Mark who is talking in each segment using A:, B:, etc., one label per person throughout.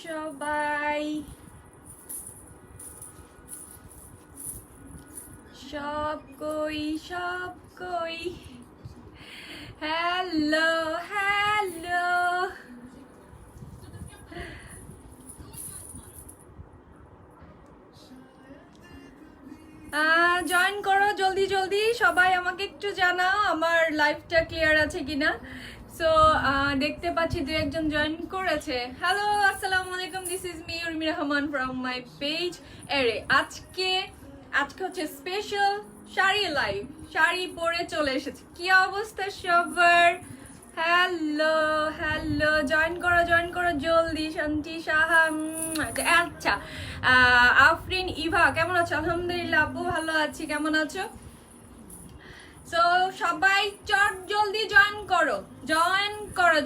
A: সবাই সব কই হ্যালো হ্যালো জয়েন করো জলদি জলদি সবাই, আমাকে একটু জানাও আমার লাইভটা ক্লিয়ার আছে কিনা। সো দেখতে পাচ্ছি দু একজন জয়েন করেছে। হ্যালো আসসালামু আলাইকুম, this is me Urmi Rahman from my page এরে। আজকে হচ্ছে স্পেশাল শাড়ি লাইভ, শাড়ি পরে চলে এসেছি। কি অবস্থা সবার? হ্যালো হ্যালো, জয়েন করো জলদি। শান্তি সাহা, আচ্ছা আফরিন ইভা কেমন আছো? আলহামদুলিল্লাহ আপু ভালো আছি, কেমন আছো? সো সবাই চট জলদি জয়েন করো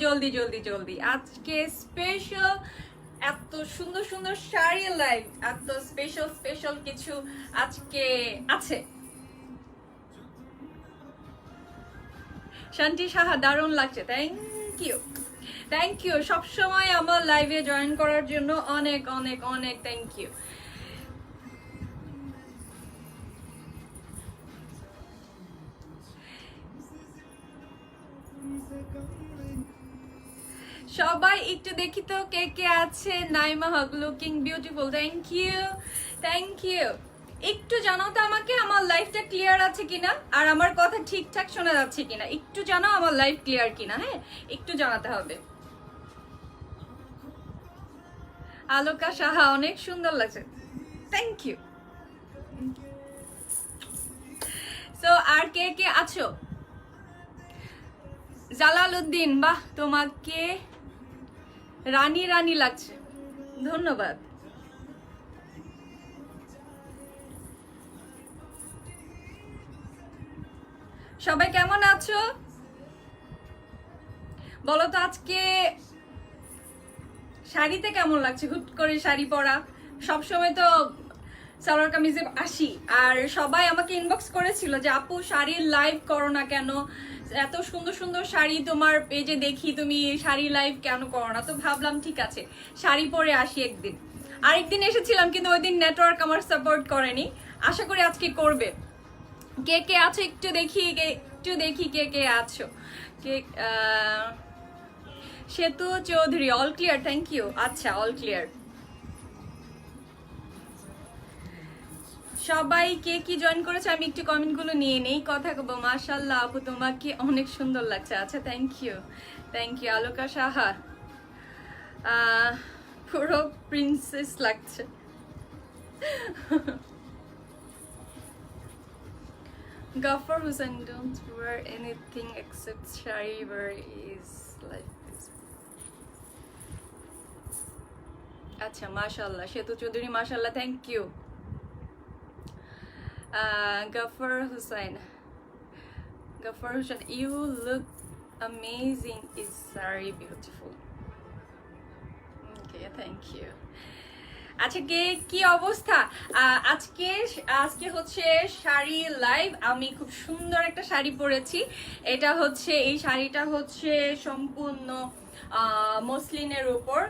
A: জলদি জলদি জলদি। আজকে স্পেশাল এত সুন্দর সুন্দর শাড়ি লাইভ, এত স্পেশাল কিছু আজকে আছে। শান্তি সাহা দারুণ লাগছে, থ্যাংক ইউ সবসময় আমার লাইভে জয়েন করার জন্য অনেক অনেক অনেক থ্যাংক ইউ। সবাই একটু দেখি তো কে কে আছে। নাইমা হক লুকিং বিউটিফুল, থ্যাংক ইউ। একটু জানাও তো আমাকে আমার লাইভটা ক্লিয়ার আছে কিনা, আর আমার কথা ঠিকঠাক শোনা যাচ্ছে কিনা। একটু জানাও আমার লাইভ ক্লিয়ার কিনা, হ্যাঁ একটু জানাতে হবে। আলোকা সাহা অনেক সুন্দর লাগছে, থ্যাংক ইউ। সো আর কে কে আছো? জালালউদ্দিন, বাহ তোমাকে রানী রানী লাগছে, ধন্যবাদ। সবাই কেমন আছো বলো তো? আজকে শাড়িতে কেমন লাগছে? হুট করে শাড়ি পরা, সবসময় তো সালোয়ার কামিজে আসি, আর সবাই আমাকে ইনবক্স করেছিল যে আপু শাড়ির লাইভ করো না কেন, এত সুন্দর সুন্দর শাড়ি তোমার পেজে দেখি, তুমি শাড়ি লাইভ কেন করো না? তো ভাবলাম ঠিক আছে শাড়ি পরে আসি একদিন। আরেকদিন এসেছিলাম কিন্তু ওই দিন নেটওয়ার্ক আমার সাপোর্ট করেনি, আশা করি আজকে করবে। কে কে আছো একটু দেখি কে কে আছো। কে Setu Chowdhury, all clear, thank you. আচ্ছা অল ক্লিয়ার। সবাই কে কি জয়েন করেছে আমি একটু কমেন্ট গুলো নিয়ে নেই, কথা বলবো। মাশাআল্লাহ আপু তোমাকে অনেক সুন্দর লাগছে, আচ্ছা থ্যাংক ইউ। আলোকা সাহা পুরো প্রিন্সেস লাগছে। Gafar Hussain, don't wear anything except shari, where is like this. আচ্ছা মাশাআল্লাহ, সেতু চৌধুরী মাশাআল্লাহ, thank you. Gafar Hussain, you look amazing, is very beautiful. Okay, thank you. আচ্ছা কে কি অবস্থা? আজকে হচ্ছে শাড়ি লাইভ। আমি খুব সুন্দর একটা শাড়ি পরেছি, এটা হচ্ছে এই শাড়িটা হচ্ছে সম্পূর্ণ মসলিনের উপর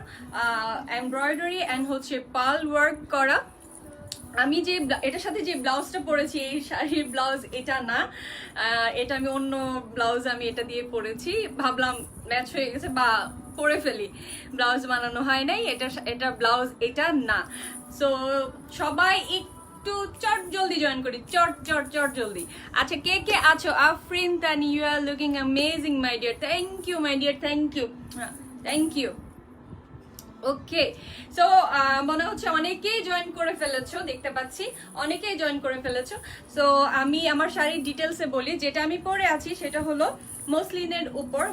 A: এমব্রয়ডারি এন্ড হচ্ছে পার্ল ওয়ার্ক করা। আমি যে এটার সাথে যে ব্লাউজটা পরেছি, এই শাড়ির ব্লাউজ এটা না, এটা আমি অন্য ব্লাউজ আমি এটা দিয়ে পরেছি, ভাবলাম ম্যাচ হয়ে গেছে বা পরে ফেলি, ব্লাউজ বানানো হয় নাই, এটা ব্লাউজ এটা না। সো সবাই একটু চট জলদি জয়েন করি, চট জলদি। আচ্ছা কে কে আছো? Afrin Tani, you are looking amazing my dear, thank you my dear, thank you. Okay, so মনে হচ্ছে অনেকেই জয়েন করে ফেলেছো, দেখতে পাচ্ছি অনেকেই জয়েন করে ফেলেছো। সো আমি আমার শাড়ির ডিটেলসে বলি, যেটা আমি পরে আছি সেটা হলো মসলিনের উপর,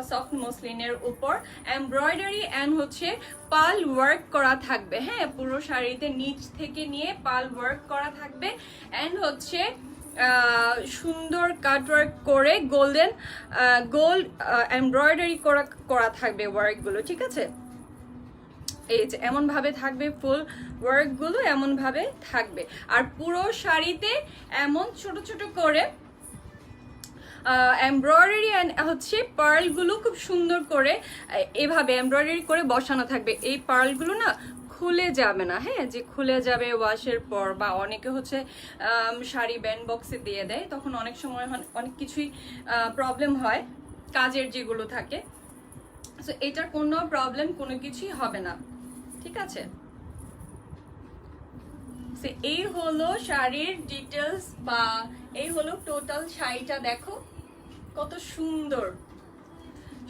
A: সফট মসলিনের উপর এমব্রয়ডারি এন্ড হচ্ছে পার্ল ওয়ার্ক করা থাকবে। হ্যাঁ, পুরো শাড়িতে নিচ থেকে নিয়ে পার্ল ওয়ার্ক করা থাকবে এন্ড হচ্ছে সুন্দর কাটওয়ার্ক করে গোল্ড এমব্রয়ডারি করা থাকবে ওয়ার্কগুলো, ঠিক আছে? এই যে এমন ভাবে থাকবে, ফুল ওয়ার্ক গুলো এমন ভাবে থাকবে, আর পুরো শাড়িতে এমন ছোট ছোট করে এমব্রয়ডারি অ্যান্ড হচ্ছে পার্লগুলো খুব সুন্দর করে এভাবে এমব্রয়ডারি করে বসানো থাকবে। এই পার্লগুলো না খুলে যাবে না, হ্যাঁ, যে খুলে যাবে ওয়াশের পর, বা অনেকে হচ্ছে শাড়ি ব্যান্ড বক্সে দিয়ে দেয়, তখন অনেক সময় অনেক কিছুই প্রবলেম হয় কাজের যেগুলো থাকে। সো এটার কোনো প্রবলেম কোনো কিছুই হবে না, ঠিক আছে। এই হলো শাড়ির ডিটেলস, বা এই হলো টোটাল শাড়িটা। দেখো কত সুন্দর।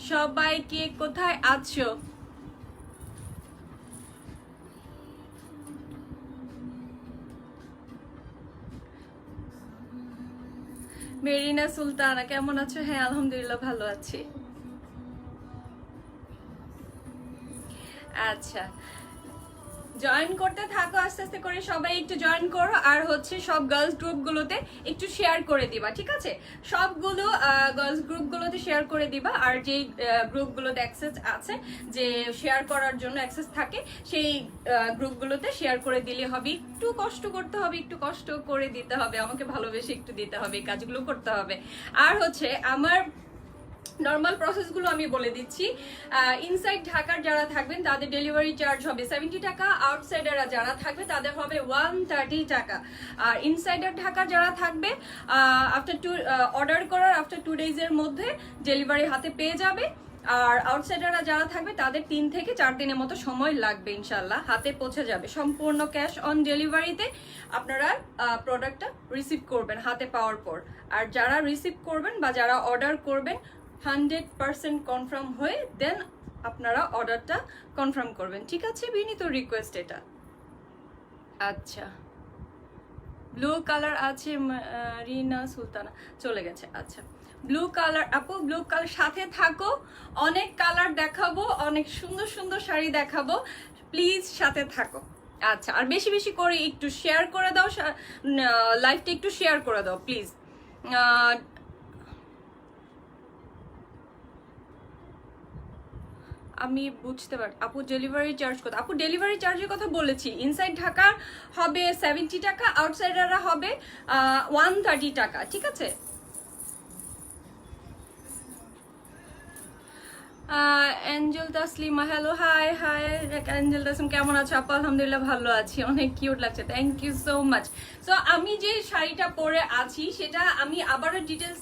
A: সবাই কে কোথায় আছো? মেরিনা সুলতানা কেমন আছো? হ্যাঁ আলহামদুলিল্লাহ ভালো আছি। আচ্ছা, জয়েন করতে থাকো আস্তে আস্তে করে, সবাই একটু জয়েন করো। আর হচ্ছে সব গার্লস গ্রুপগুলোতে একটু শেয়ার করে দিবা, ঠিক আছে? সবগুলো গার্লস গ্রুপগুলোতে শেয়ার করে দিবা। আর যেই গ্রুপগুলোতে অ্যাক্সেস আছে, যে শেয়ার করার জন্য অ্যাক্সেস থাকে, সেই গ্রুপগুলোতে শেয়ার করে দিলে হবে। একটু কষ্ট করতে হবে, একটু কষ্ট করে দিতে হবে, আমাকে ভালোবেসে একটু দিতে হবে, এই কাজগুলো করতে হবে। আর হচ্ছে আমার নর্মাল প্রসেসগুলো আমি বলে দিচ্ছি। ইনসাইড ঢাকার যারা থাকবেন তাদের ডেলিভারি চার্জ হবে 70 টাকা, আউটসাইডাররা যারা থাকবে তাদের হবে 130 টাকা। আর ইনসাইডার ঢাকার যারা থাকবে অর্ডার করার আফটার 2 ডেজের মধ্যে ডেলিভারি হাতে পেয়ে যাবে। আর আউটসাইডাররা যারা থাকবে তাদের 3 থেকে 4 দিনের মতো সময় লাগবে, ইনশাল্লাহ হাতে পৌঁছে যাবে। সম্পূর্ণ ক্যাশ অন ডেলিভারিতে আপনারা প্রোডাক্টটা রিসিভ করবেন হাতে পাওয়ার পর। আর যারা রিসিভ করবেন বা যারা অর্ডার করবেন 100% কনফার্ম হয়ে দেন আপনারা অর্ডারটা কনফার্ম করবেন, ঠিক আছে? বিনীত রিকোয়েস্ট এটা। আচ্ছা, ব্লু কালার আছে রিনা সুলতানা, চলে গেছে। আচ্ছা, ব্লু কালার আপু, ব্লু কালার সাথে থাকো, অনেক কালার দেখাবো, অনেক সুন্দর সুন্দর শাড়ি দেখাবো, প্লিজ সাথে থাকো। আচ্ছা, আর বেশি বেশি করে একটু শেয়ার করে দাও, লাইভটা একটু শেয়ার করে দাও প্লিজ। আমি বুঝতে পারি আপু ডেলিভারি চার্জ কত? আপু ডেলিভারি চার্জের কথা বলেছি, ইনসাইড ঢাকা হবে 70 টাকা, আউটসাইডাররা হবে 130 টাকা, ঠিক আছে? Angel Taslima, hello, hi hi Angel Taslim, কেমন আছো আপু? আলহামদুলিল্লাহ ভালো আছি, অনেক কিউট লাগছে, thank you so much. So আমি যে শাড়িটা পরে আছি সেটা আমি আবারও ডিটেলস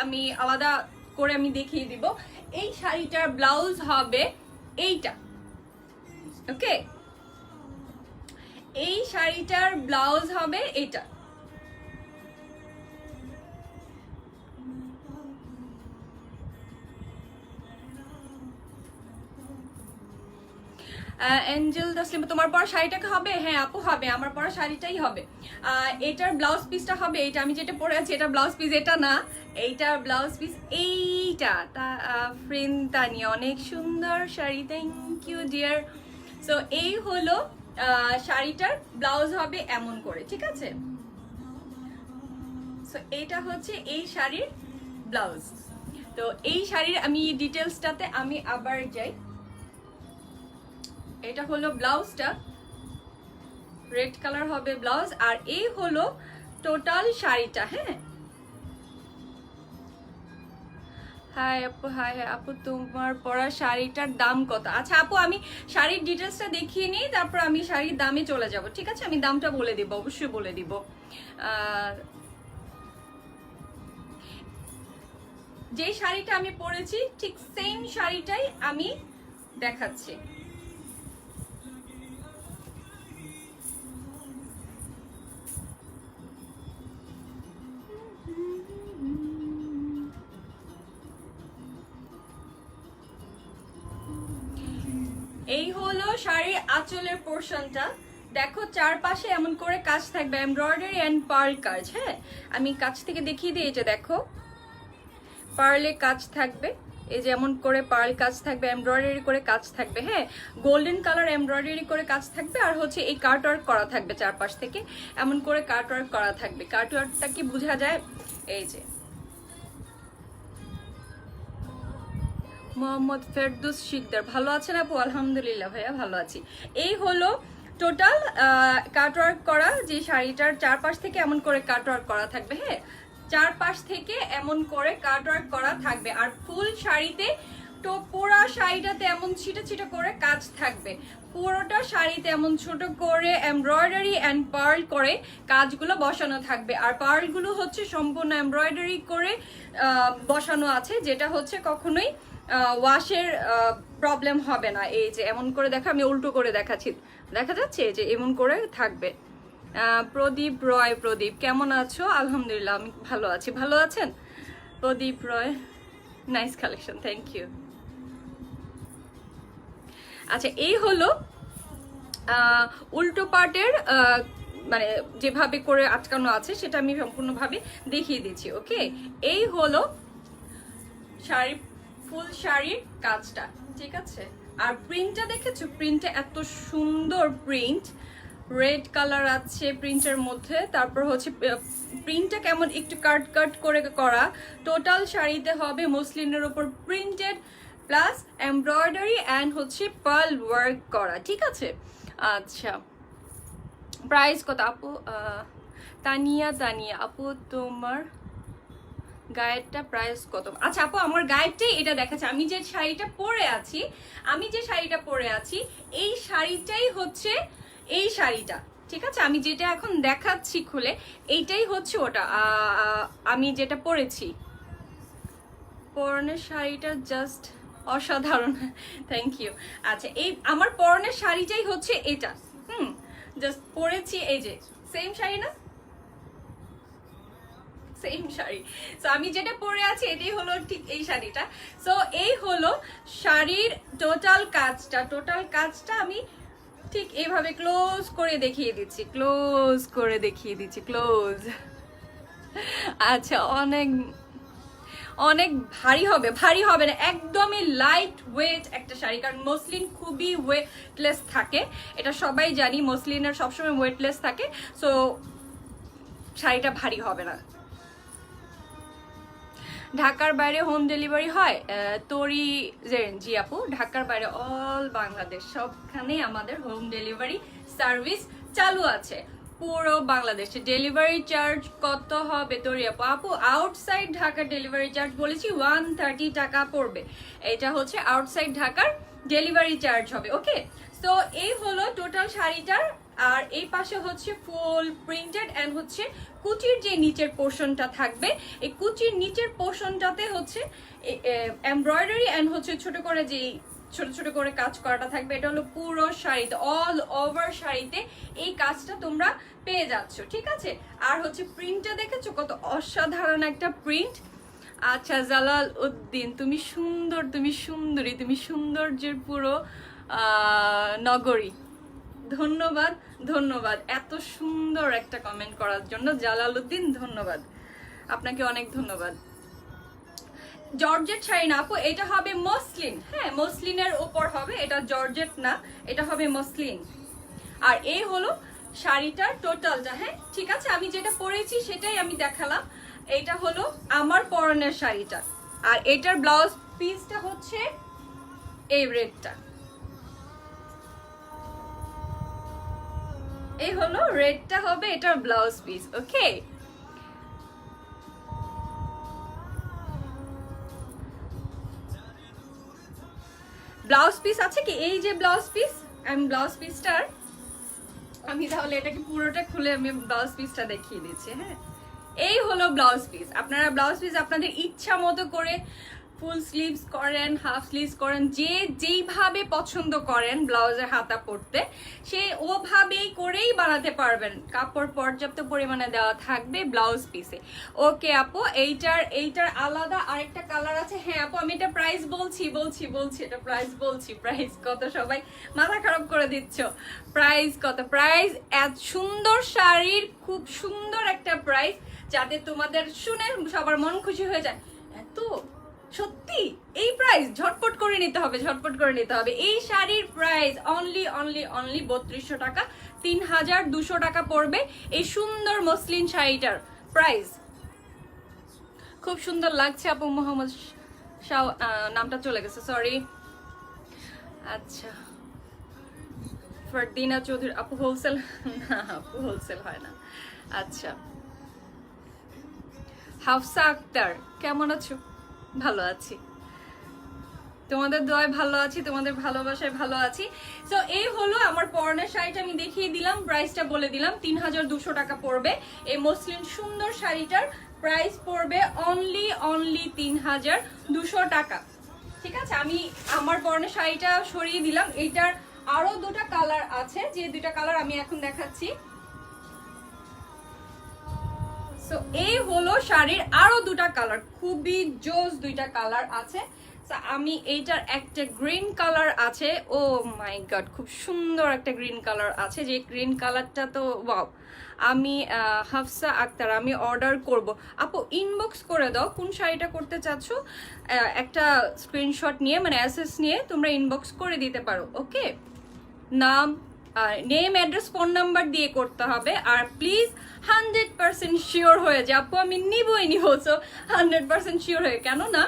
A: আমি আলাদা করে আমি দেখিয়ে দিব। এই শাড়িটার ব্লাউজ হবে এইটা, ওকে? এই শাড়িটার ব্লাউজ হবে এইটা। এঞ্জেল তাসলিম, তোমার পরা শাড়িটাকে হবে? হ্যাঁ আপু হবে, আমার পরা শাড়িটাই হবে। এটার ব্লাউজ পিসটা হবে এইটা, আমি যেটা পরে আছি এটা ব্লাউজ পিস, এটা না, এইটার ব্লাউজ পিস এইটা। ফ্রেন্ড তানিয়া, অনেক সুন্দর sari, thank you dear. So এই হলো শাড়িটার ব্লাউজ হবে এমন করে, ঠিক আছে? সো এইটা হচ্ছে এই শাড়ির ব্লাউজ। তো এই শাড়ির আমি ডিটেলসটাতে আমি আবার যাই। এটা হলো ব্লাউজটা, রেড কালার হবে ব্লাউজ, আর এই হলো টোটাল শাড়িটা। হ্যাঁ, হাই আপু, হাই আপু, তোমার পরা শাড়িটার দাম কত? আচ্ছা আপু, আমি শাড়ির ডিটেলসটা দেখিয়ে নিই, তারপর আমি শাড়ির দামে চলে যাব, ঠিক আছে? আমি দামটা বলে দিব, অবশ্যই বলে দিব। যে শাড়িটা আমি পরেছি ঠিক সেম শাড়িটাই আমি দেখাচ্ছি। এই হলো শাড়ির আঁচলের পোর্শনটা। দেখো চারপাশে এমন করে কাজ থাকবে, এমব্রয়ডারি এন্ড পার্ল কাজ। হ্যাঁ, আমি কাছ থেকে দেখিয়ে দিই। এটা দেখো, পার্লে কাজ থাকবে, এই যে এমন করে পার্ল কাজ থাকবে, এমব্রয়ডারি করে কাজ থাকবে। হ্যাঁ, গোল্ডেন কালার এমব্রয়ডারি করে কাজ থাকবে। আর হচ্ছে এই কাট ওয়ার্ক করা থাকবে, চারপাশ থেকে এমন করে কাট ওয়ার্ক করা থাকবে। কাট ওয়ার্কটা কি বোঝা যায়? এই যে মোহাম্মদ ফেরদৌস শিকদার, ভালো আছেন আপু? আলহামদুলিল্লাহ ভাইয়া ভালো আছি। এই হলো টোটাল কাটওয়ার্ক করা যে শাড়িটার চারপাশ থেকে এমন করে কাটওয়ার্ক করা থাকবে। হ্যাঁ, চারপাশ থেকে এমন করে কাটওয়ার্ক করা থাকবে। আর ফুল শাড়িতে তো পুরো শাড়িটাতে এমন ছিটা ছিটা করে কাজ থাকবে, পুরোটা শাড়িতে এমন ছোট করে এমব্রয়ডারি অ্যান্ড পার্ল করে কাজগুলো বসানো থাকবে। আর পার্লগুলো হচ্ছে সম্পূর্ণ এমব্রয়ডারি করে বসানো আছে, যেটা হচ্ছে কখনোই ওয়াশের প্রবলেম হবে না। এই যে এমন করে দেখা, আমি উল্টো করে দেখাচ্ছি, দেখা যাচ্ছে যে এমন করে থাকবে। প্রদীপ রয়, প্রদীপ কেমন আছো? আলহামদুলিল্লাহ আমি ভালো আছি, ভালো আছেন? প্রদীপ রয়, নাইস কালেকশন, থ্যাংক ইউ। আচ্ছা, এই হলো উল্টো পার্টের মানে যেভাবে করে আটকানো আছে সেটা আমি সম্পূর্ণভাবে দেখিয়ে দিচ্ছি। ওকে, এই হলো শাড়ি, ফুল শাড়ির কাজটা, ঠিক আছে? আর প্রিন্টটা দেখেছো? প্রিন্টটা এত সুন্দর প্রিন্ট, রেড কালার আছে প্রিন্টের মধ্যে। তারপর হচ্ছে প্রিন্টটা কেমন একটু কাট কাট করে করা। টোটাল শাড়িতে হবে মসলিনের উপর প্রিন্টেড প্লাস এমব্রয়ডারি অ্যান্ড হচ্ছে পার্ল ওয়ার্ক করা, ঠিক আছে? আচ্ছা, প্রাইস কত আপু? তানিয়া, তানিয়া আপু তোমার গায়েরটা প্রাইস কত? আচ্ছা আপু, আমার গায়েরটাই এটা দেখাচ্ছে। আমি যে শাড়িটা পরে আছি এই শাড়িটাই হচ্ছে এই শাড়িটা, ঠিক আছে? আমি যেটা এখন দেখাচ্ছি খুলে, এইটাই হচ্ছে ওটা আমি যেটা পরেছি। পরনের শাড়িটা জাস্ট অসাধারণ, থ্যাংক ইউ। আচ্ছা, এই আমার পরনের শাড়িটাই হচ্ছে এটা, জাস্ট পরেছি, এই যে সেম শাড়ি না, সেম শাড়ি। সো আমি যেটা পরে আছি এটাই হলো ঠিক এই শাড়িটা। সো এই হলো শাড়ির টোটাল কাজটা আমি ঠিক এইভাবে ক্লোজ করে দেখিয়ে দিচ্ছি, ক্লোজ। আচ্ছা, অনেক অনেক ভারী হবে না, একদমই লাইট ওয়েট একটা শাড়ি। কারণ মসলিন খুবই ওয়েটলেস থাকে, এটা সবাই জানি, মসলিনের সবসময় ওয়েটলেস থাকে। সো শাড়িটা ভারী হবে না। ঢাকার বাইরে হোম ডেলিভারি হয়? তোরি জেন, জি আপু, ঢাকার বাইরে অল বাংলাদেশ সবখানে আমাদের হোম ডেলিভারি সার্ভিস চালু আছে, পুরো বাংলাদেশে। ডেলিভারি চার্জ কত হবে তোরি আপু? আপু, আউটসাইড ঢাকার ডেলিভারি চার্জ বলেছি 130 টাকা পড়বে, এটা হচ্ছে আউটসাইড ঢাকার ডেলিভারি চার্জ হবে। ওকে, তো এই হলো টোটাল শাড়িটার। আর এই পাশে হচ্ছে ফুল প্রিন্টেড অ্যান্ড হচ্ছে কুচির যে নিচের পোর্শনটা থাকবে, এই কুচির নিচের পোর্শনটাতে হচ্ছে এমব্রয়ডারি অ্যান্ড হচ্ছে ছোট ছোট করে কাজ করাটা থাকবে। এটা হলো পুরো শাড়িতে, অল ওভার শাড়িতে এই কাজটা তোমরা পেয়ে যাচ্ছ, ঠিক আছে? আর হচ্ছে প্রিন্টটা দেখেছো কত অসাধারণ একটা প্রিন্ট। আচ্ছা, জালাল উদ্দিন, তুমি সুন্দরী, তুমি সৌন্দর্যের পুরো নগরী। ধন্যবাদ এত সুন্দর একটা কমেন্ট করার জন্য জালালউদ্দিন, ধন্যবাদ আপনাকে, অনেক ধন্যবাদ। জর্জেট শাড়ি না আপু, এটা হবে মসলিন। হ্যাঁ, মসলিনের উপর হবে, এটা জর্জেট না, এটা হবে মসলিন। আর এই হলো শাড়িটার টোটালটা। হ্যাঁ, ঠিক আছে, আমি যেটা পরেছি সেটাই আমি দেখালাম। এটা হলো আমার পরনের শাড়িটা, আর এটার ব্লাউজ পিসটা হচ্ছে এই রেডটা, এই হলো রেডটা হবে এটার ব্লাউজ পিস। ওকে, ব্লাউজ পিস আছে কি? এই যে ব্লাউজ পিস, আমি ব্লাউজ পিসটার আমি তাহলে এটাকে পুরোটা খুলে আমি ব্লাউজ পিসটা দেখিয়ে দিচ্ছি। হ্যাঁ, এই হলো ব্লাউজ পিস। আপনারা ব্লাউজ পিস আপনাদের ইচ্ছা মতো করে ফুল স্লিভস করেন, হাফ স্লিভস করেন, যে যেইভাবে পছন্দ করেন ব্লাউজের হাতা পরতে, সে ওভাবেই করেই বানাতে পারবেন। কাপড় পর্যাপ্ত পরিমাণে দেওয়া থাকবে ব্লাউজ পিসে। ওকে আপু, এইটার আলাদা আরেকটা কালার আছে। হ্যাঁ আপু, আমি এটা প্রাইস বলছি, এটা প্রাইস বলছি। প্রাইস কত? সবাই মাথা খারাপ করে দিচ্ছ। প্রাইস কত? প্রাইস এত সুন্দর শাড়ির খুব সুন্দর একটা প্রাইস, যাতে তোমাদের শুনে সবার মন খুশি হয়ে যায়। এত সত্যি এই প্রাইস ঝটপট করে নিতে হবে। এই শাড়ির প্রাইস অনলি 3200 টাকা, 3200 টাকা পড়বে এই সুন্দর মসলিন শাড়িটার প্রাইস। খুব সুন্দর লাগছে আপু। মোহাম্মদ শাহ, নামটা চলে গেছে, সরি। আচ্ছা, ফারদিনা চৌধুরী আপু, হোলসেল না আপু, হোলসেল হয় না। আচ্ছা, হাফসা আক্তার কেমন আছো? ভালো আছি, তোমাদের দোয়ায় ভালো আছি, তোমাদের ভালোবাসায় ভালো আছি। তো এই হলো আমার পরনের শাড়িটা, আমি দেখিয়ে দিলাম, প্রাইসটা বলে দিলাম, 3200 টাকা পড়বে। এই মসলিন সুন্দর শাড়িটার প্রাইস পড়বে অনলি 3200 টাকা। ঠিক আছে, আমি আমার পরনের শাড়িটা সরিয়ে দিলাম। এইটার আরো দুটা কালার আছে, যে দুটা কালার আমি এখন দেখাচ্ছি। সো এই হলো শাড়ির আরো দুটা কালার, খুবই জোস দুইটা কালার আছে। আমি এইটার একটা গ্রিন কালার আছে, ও মাই গড খুব সুন্দর একটা গ্রিন কালার আছে, যে গ্রিন কালারটা তো ওয়াও। আমি হাফসা আক্তার, আমি অর্ডার করব। আপু ইনবক্স করে দাও কোন শাড়িটা করতে চাচ্ছ, একটা স্ক্রিনশট নিয়ে মানে অ্যাসেস নিয়ে তোমরা ইনবক্স করে দিতে পারো। ওকে, নাম, নেম, অ্যাড্রেস, ফোন নাম্বার দিয়ে করতে হবে। আর প্লিজ 100% শিওর হয়ে যে আপু আমি নিবই নিব। সো 100% শিওর হয়ে, কেন না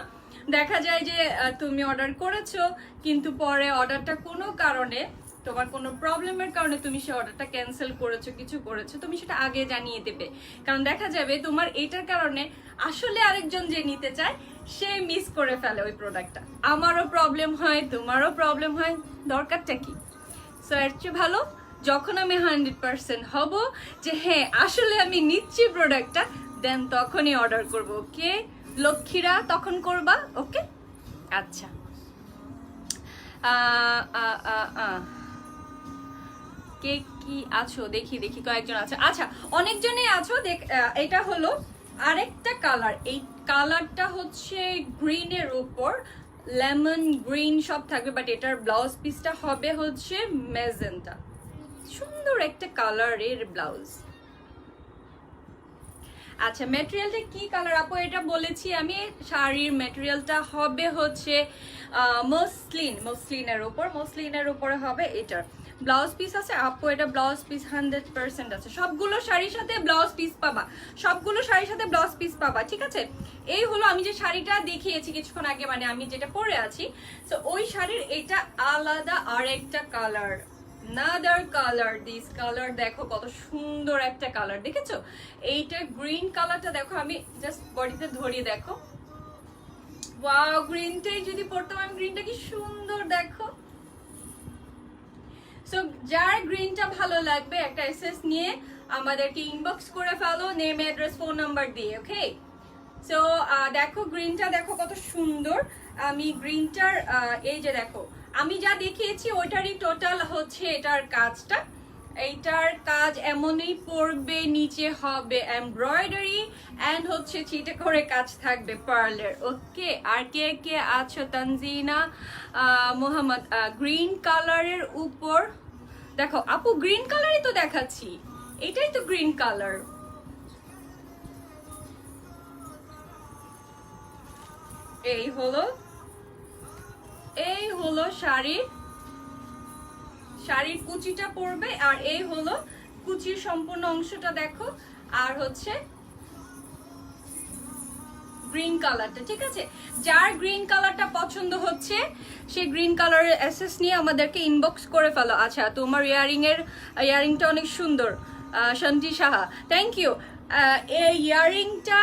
A: দেখা যায় যে তুমি অর্ডার করেছো কিন্তু পরে অর্ডারটা কোনো কারণে, তোমার কোনো প্রবলেমের কারণে তুমি সে অর্ডারটা ক্যান্সেল করেছো, কিছু করেছো, তুমি সেটা আগে জানিয়ে দেবে। কারণ দেখা যাবে তোমার এটার কারণে আসলে আরেকজন যে নিতে চায় সে মিস করে ফেলে ওই প্রোডাক্টটা। আমারও প্রবলেম হয়, তোমারও প্রবলেম হয়, দরকারটা কি? সো এর চেয়ে ভালো যখন আমি 100% হব যে হ্যাঁ আসলে আমি নিচ্ছি প্রোডাক্টটা, দেন তখনই অর্ডার করবো। ওকে লক্ষ্মীরা, তখন করবা। ওকে আচ্ছা, কে কি আছো দেখি কয়েকজন আছে। আচ্ছা অনেকজনই আছো। এটা হলো আরেকটা কালার, এই কালারটা হচ্ছে গ্রিনের উপর, লেমন গ্রিন সব থাকবে, বাট এটার ব্লাউজ পিসটা হবে হচ্ছে ম্যাজেন্টা। সুন্দর একটা কালারের ব্লাউজ। আচ্ছা ম্যাটেরিয়ালটা কি কালার আপু? এটা বলেছি আমি, শাড়ির ম্যাটেরিয়ালটা হবে হচ্ছে মসলিনের উপরে হবে। এটার ব্লাউজ পিস আছে আপু, এটা ব্লাউজ পিস 100% আছে। সবগুলো শাড়ির সাথে ব্লাউজ পিস পাবা, ঠিক আছে। এই হলো আমি যে শাড়িটা দেখিয়েছি কিছুক্ষণ আগে, মানে আমি যেটা পরে আছি, তো ওই শাড়ির এটা আলাদা আর একটা colour, another colour. This colour দেখো কত সুন্দর একটা কালার, দেখেছো? এইটা গ্রিন কালারটা দেখো, আমি জাস্ট বডিতে ধরিয়ে দেখো। ওয়াও, গ্রিনটাই যদি পড়তাম আমি, গ্রিনটা কি সুন্দর দেখো। সো যার গ্রিনটা ভালো লাগবে একটা এসএস নিয়ে আমাদেরকে ইনবক্স করে ফেলো, নেম, অ্যাড্রেস, ফোন নাম্বার দিয়ে। ওকে, সো দেখো গ্রিনটা দেখো কত সুন্দর। আমি গ্রিনটার এই যে দেখো আমি যা দেখিয়েছি ওইটারই টোটাল হচ্ছে এটার কাজটা। এইটার কাজ এমনই পড়বে, নিচে হবে এমব্রয়ডারি এন্ড হচ্ছে চিটে করে কাজ থাকবে পার্লের। ওকে, আর কে কে আছো? তানজিনা মোহাম্মদ, গ্রিন কালারের উপর দেখো আপু, গ্রিন কালারই তো দেখাচ্ছি, এটাই তো গ্রিন কালার। এই হলো শাড়ির কুচিটা পড়বে, আর এই হলো কুচির সম্পূর্ণ অংশটা দেখো, আর হচ্ছে গ্রিন কালারটা, ঠিক আছে। যার গ্রিন কালারটা পছন্দ হচ্ছে সেই গ্রিন কালারের অ্যাসেস নিয়ে আমাদেরকে ইনবক্স করে ফেলো। আচ্ছা তোমার ইয়ারিংটা অনেক সুন্দর, শান্তি সাহা, থ্যাংক ইউ। এই ইয়ারিংটা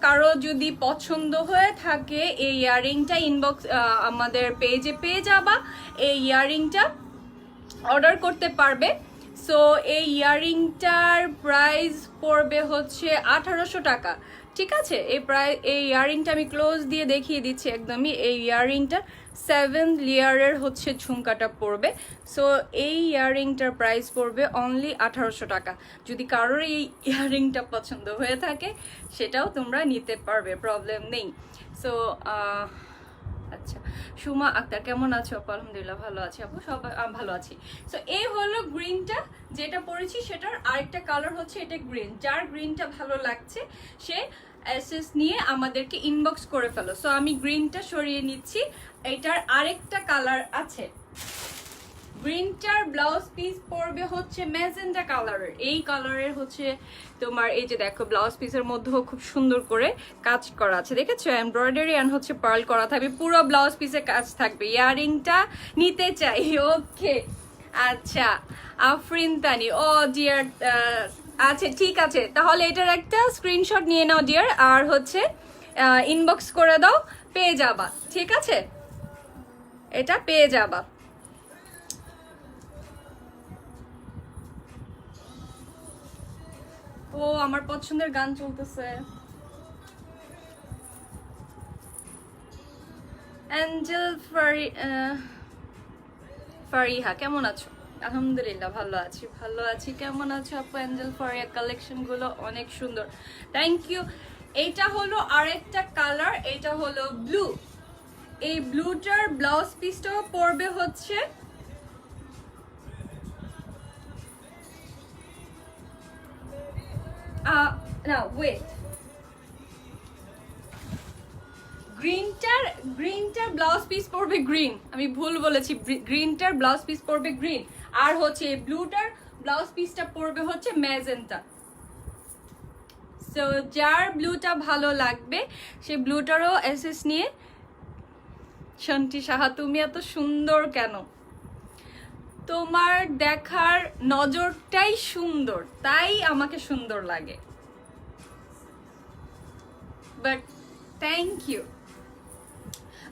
A: কারো যদি পছন্দ হয়ে থাকে, এই ইয়ারিংটা ইনবক্স আমাদের পেজে পেয়ে যাবা, এই ইয়ারিংটা অর্ডার করতে পারবে। সো এই ইয়ারিংটার প্রাইস পড়বে হচ্ছে 1800 টাকা, ঠিক আছে। এই ইয়ারিংটা আমি ক্লোজ দিয়ে দেখিয়ে দিচ্ছি একদমই। এই ইয়ারিংটা 7 লেয়ারের হচ্ছে ঝুমকাটা পড়বে। সো এই ইয়ারিংটার প্রাইস পড়বে অনলি 1800 টাকা। যদি কারোর এই ইয়ারিংটা পছন্দ হয়ে থাকে সেটাও তোমরা নিতে পারবে, প্রবলেম নেই। সো আচ্ছা, সুমা আক্তার কেমন আছো আপু? আলহামদুলিল্লাহ ভালো আছি আপু, সব ভালো আছি। সো এই হলো গ্রিনটা যেটা পরেছি, সেটার আরেকটা কালার হচ্ছে এটা গ্রিন। যার গ্রিনটা ভালো লাগছে সে এসএস নিয়ে আমাদেরকে ইনবক্স করে ফেলো। সো আমি গ্রিনটা সরিয়ে নিচ্ছি। এটার আরেকটা কালার আছে, গ্রিনটার ব্লাউজ পিস পড়বে হচ্ছে ম্যাজেন্টা কালারের। এই কালারের হচ্ছে তোমার এই যে দেখো ব্লাউজ পিসের মধ্যেও খুব সুন্দর করে কাজ করা আছে, দেখেছো? এমব্রয়ডারি এন্ড হচ্ছে পার্ল করা থাকবে, পুরো ব্লাউজ পিসে কাজ থাকবে। ইয়ারিংটা নিতে চাই। ওকে, আচ্ছা, আফরিন তানি, ও ডিয়ার। আচ্ছা ঠিক আছে, তাহলে এটার একটা স্ক্রিনশট নিয়ে নাও ডিয়ার, আর হচ্ছে ইনবক্স করে দাও, পেয়ে যাবা। ঠিক আছে, এটা পেয়ে যাবা। ও আমার পছন্দের গান চলতেছে। অ্যাঞ্জেল ফারিহা কেমন আছো? আলহামদুলিল্লাহ ভালো আছি, ভালো আছি। কেমন আছো আপু? অ্যাঞ্জেল ফারিহা কালেকশন গুলো অনেক সুন্দর, থ্যাংক ইউ। এইটা হলো আরেকটা কালার, এটা হলো ব্লু। এই ব্লুটার ব্লাউজ পিসটাও পড়বে হচ্ছে না ওয়েট, গ্রিনটার ব্লাউজ পিস পড়বে গ্রিন, আমি ভুল বলেছি, গ্রিনটার ব্লাউজ পিস পড়বে গ্রিন, আর হচ্ছে ব্লুটার ব্লাউজ পিসটা পড়বে হচ্ছে ম্যাজেন্টা। সো যার ব্লুটা ভালো লাগবে সে ব্লুটারও এসএস নিয়ে। শান্তি সাহা, তুমি এত সুন্দর কেন? তোমার দেখার নজরটাই সুন্দর, তাই আমাকে সুন্দর লাগে। But thank you.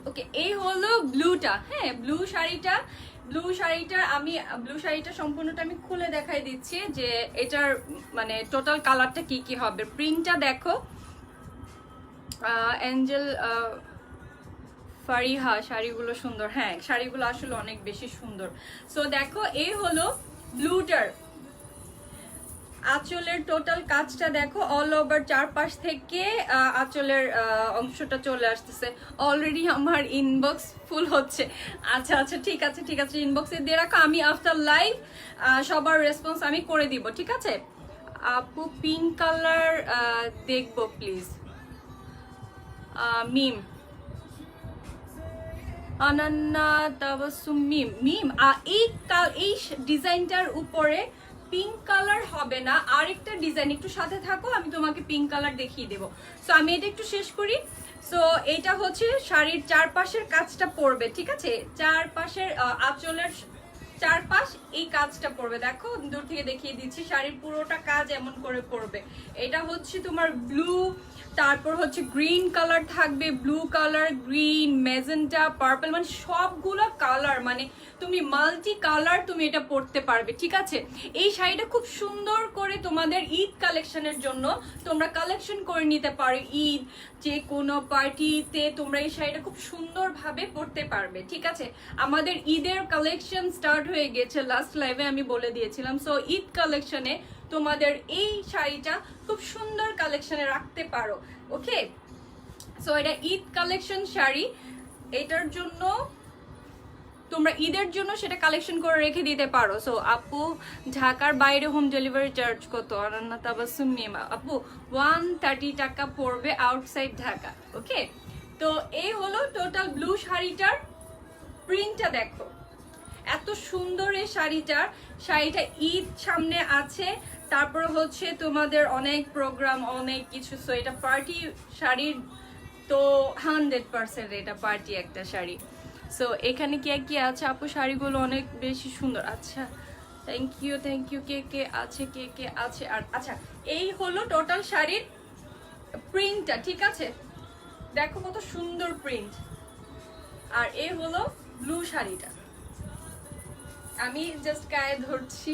A: ওকে, এই হলো ব্লুটা। হ্যাঁ, ব্লু শাড়িটা আমি ব্লু শাড়িটা সম্পূর্ণটা আমি খুলে দেখাই দিচ্ছি যে এটার মানে টোটাল কালারটা কি কি হবে। প্রিন্টটা দেখো, অ্যাঞ্জেল ফারিহা শাড়িগুলো সুন্দর। হ্যাঁ, শাড়িগুলো আসলে অনেক বেশি সুন্দর। সো দেখো, এই হলো ব্লুটার আঁচলের টোটাল কাজটা দেখো, অল ওভার চারপাশ থেকে আঁচলের অংশটা চলে আসতেছে। অলরেডি আমার ইনবক্স ফুল হচ্ছে। আচ্ছা আচ্ছা ঠিক আছে ঠিক আছে, ইনবক্সে দিয়ে রাখো, আমি আফটার লাইভ সবার রেসপন্স আমি করে দিব। ঠিক আছে আপু, পিঙ্ক কালার দেখবো প্লিজ। মিম আনান্না তাবাসুম মিম মিম এই ডিজাইনটার উপরে পিঙ্ক কালার হবে না, আরেকটা ডিজাইন, একটু সাথে থাকো, আমি তোমাকে পিঙ্ক কালার দেখিয়ে দেবো। সো আমি এটা একটু শেষ করি। সো এটা হচ্ছে শাড়ির চারপাশের কাজটা পড়বে। ঠিক আছে, চারপাশের আঁচলের চারপাশ এই কাজটা পড়বে। দেখো দূর থেকে দেখিয়ে দিচ্ছি, শাড়ির পুরোটা কাজ এমন করে পড়বে। এটা হচ্ছে তোমার ব্লু, তারপর হচ্ছে গ্রিন কালার থাকবে, blue colour, green, magenta, purple, মানে সবগুলো কালার, মানে তুমি মাল্টি কালার তুমি এটা পরতে পারবে। ঠিক আছে, এই শাড়িটা খুব সুন্দর করে তোমাদের ঈদ কালেকশনের জন্য তোমরা কালেকশন করে নিতে পারো। ঈদ যে কোনো পার্টিতে তোমরা এই শাড়িটা খুব সুন্দরভাবে পরতে পারবে। ঠিক আছে, আমাদের ঈদের কালেকশন স্টার্ট হয়ে গেছে, লাস্ট লাইভে আমি বলে দিয়েছিলাম। সো ঈদ কালেকশনে তোমাদের এই শাড়িটা খুব সুন্দর কালেকশনে রাখতে পারো। ওকে, সো এটা ঈদ কালেকশন শাড়ি, এটার জন্য তোমরা ঈদের জন্য সেটা কালেকশন করে রেখে দিতে পারো। সো আপু, ঢাকার বাইরে হোম ডেলিভারি চার্জ কত? আনান্না তাবাসসুম মিমা, আপু 130 টাকা পড়বে আউটসাইড ঢাকা। ওকে, তো এই হলো টোটাল ব্লু শাড়িটার প্রিন্টটা দেখো, এত সুন্দর এই শাড়িটা ঈদ সামনে আছে, তারপর হচ্ছে তোমাদের অনেক প্রোগ্রাম, অনেক কিছু। সো এটা পার্টি শাড়ির তো 100% এটা পার্টি একটা শাড়ি। সো এখানে কি কি আছে আপু? শাড়িগুলো অনেক বেশি সুন্দর। আচ্ছা থ্যাংক ইউ কে কে আছে, কে কে আছে। আর আচ্ছা, এই হলো টোটাল শাড়ির প্রিন্টটা। ঠিক আছে, দেখো কত সুন্দর প্রিন্ট। আর এই হলো ব্লু শাড়িটা, আমি জাস্ট গায়ে ধরছি।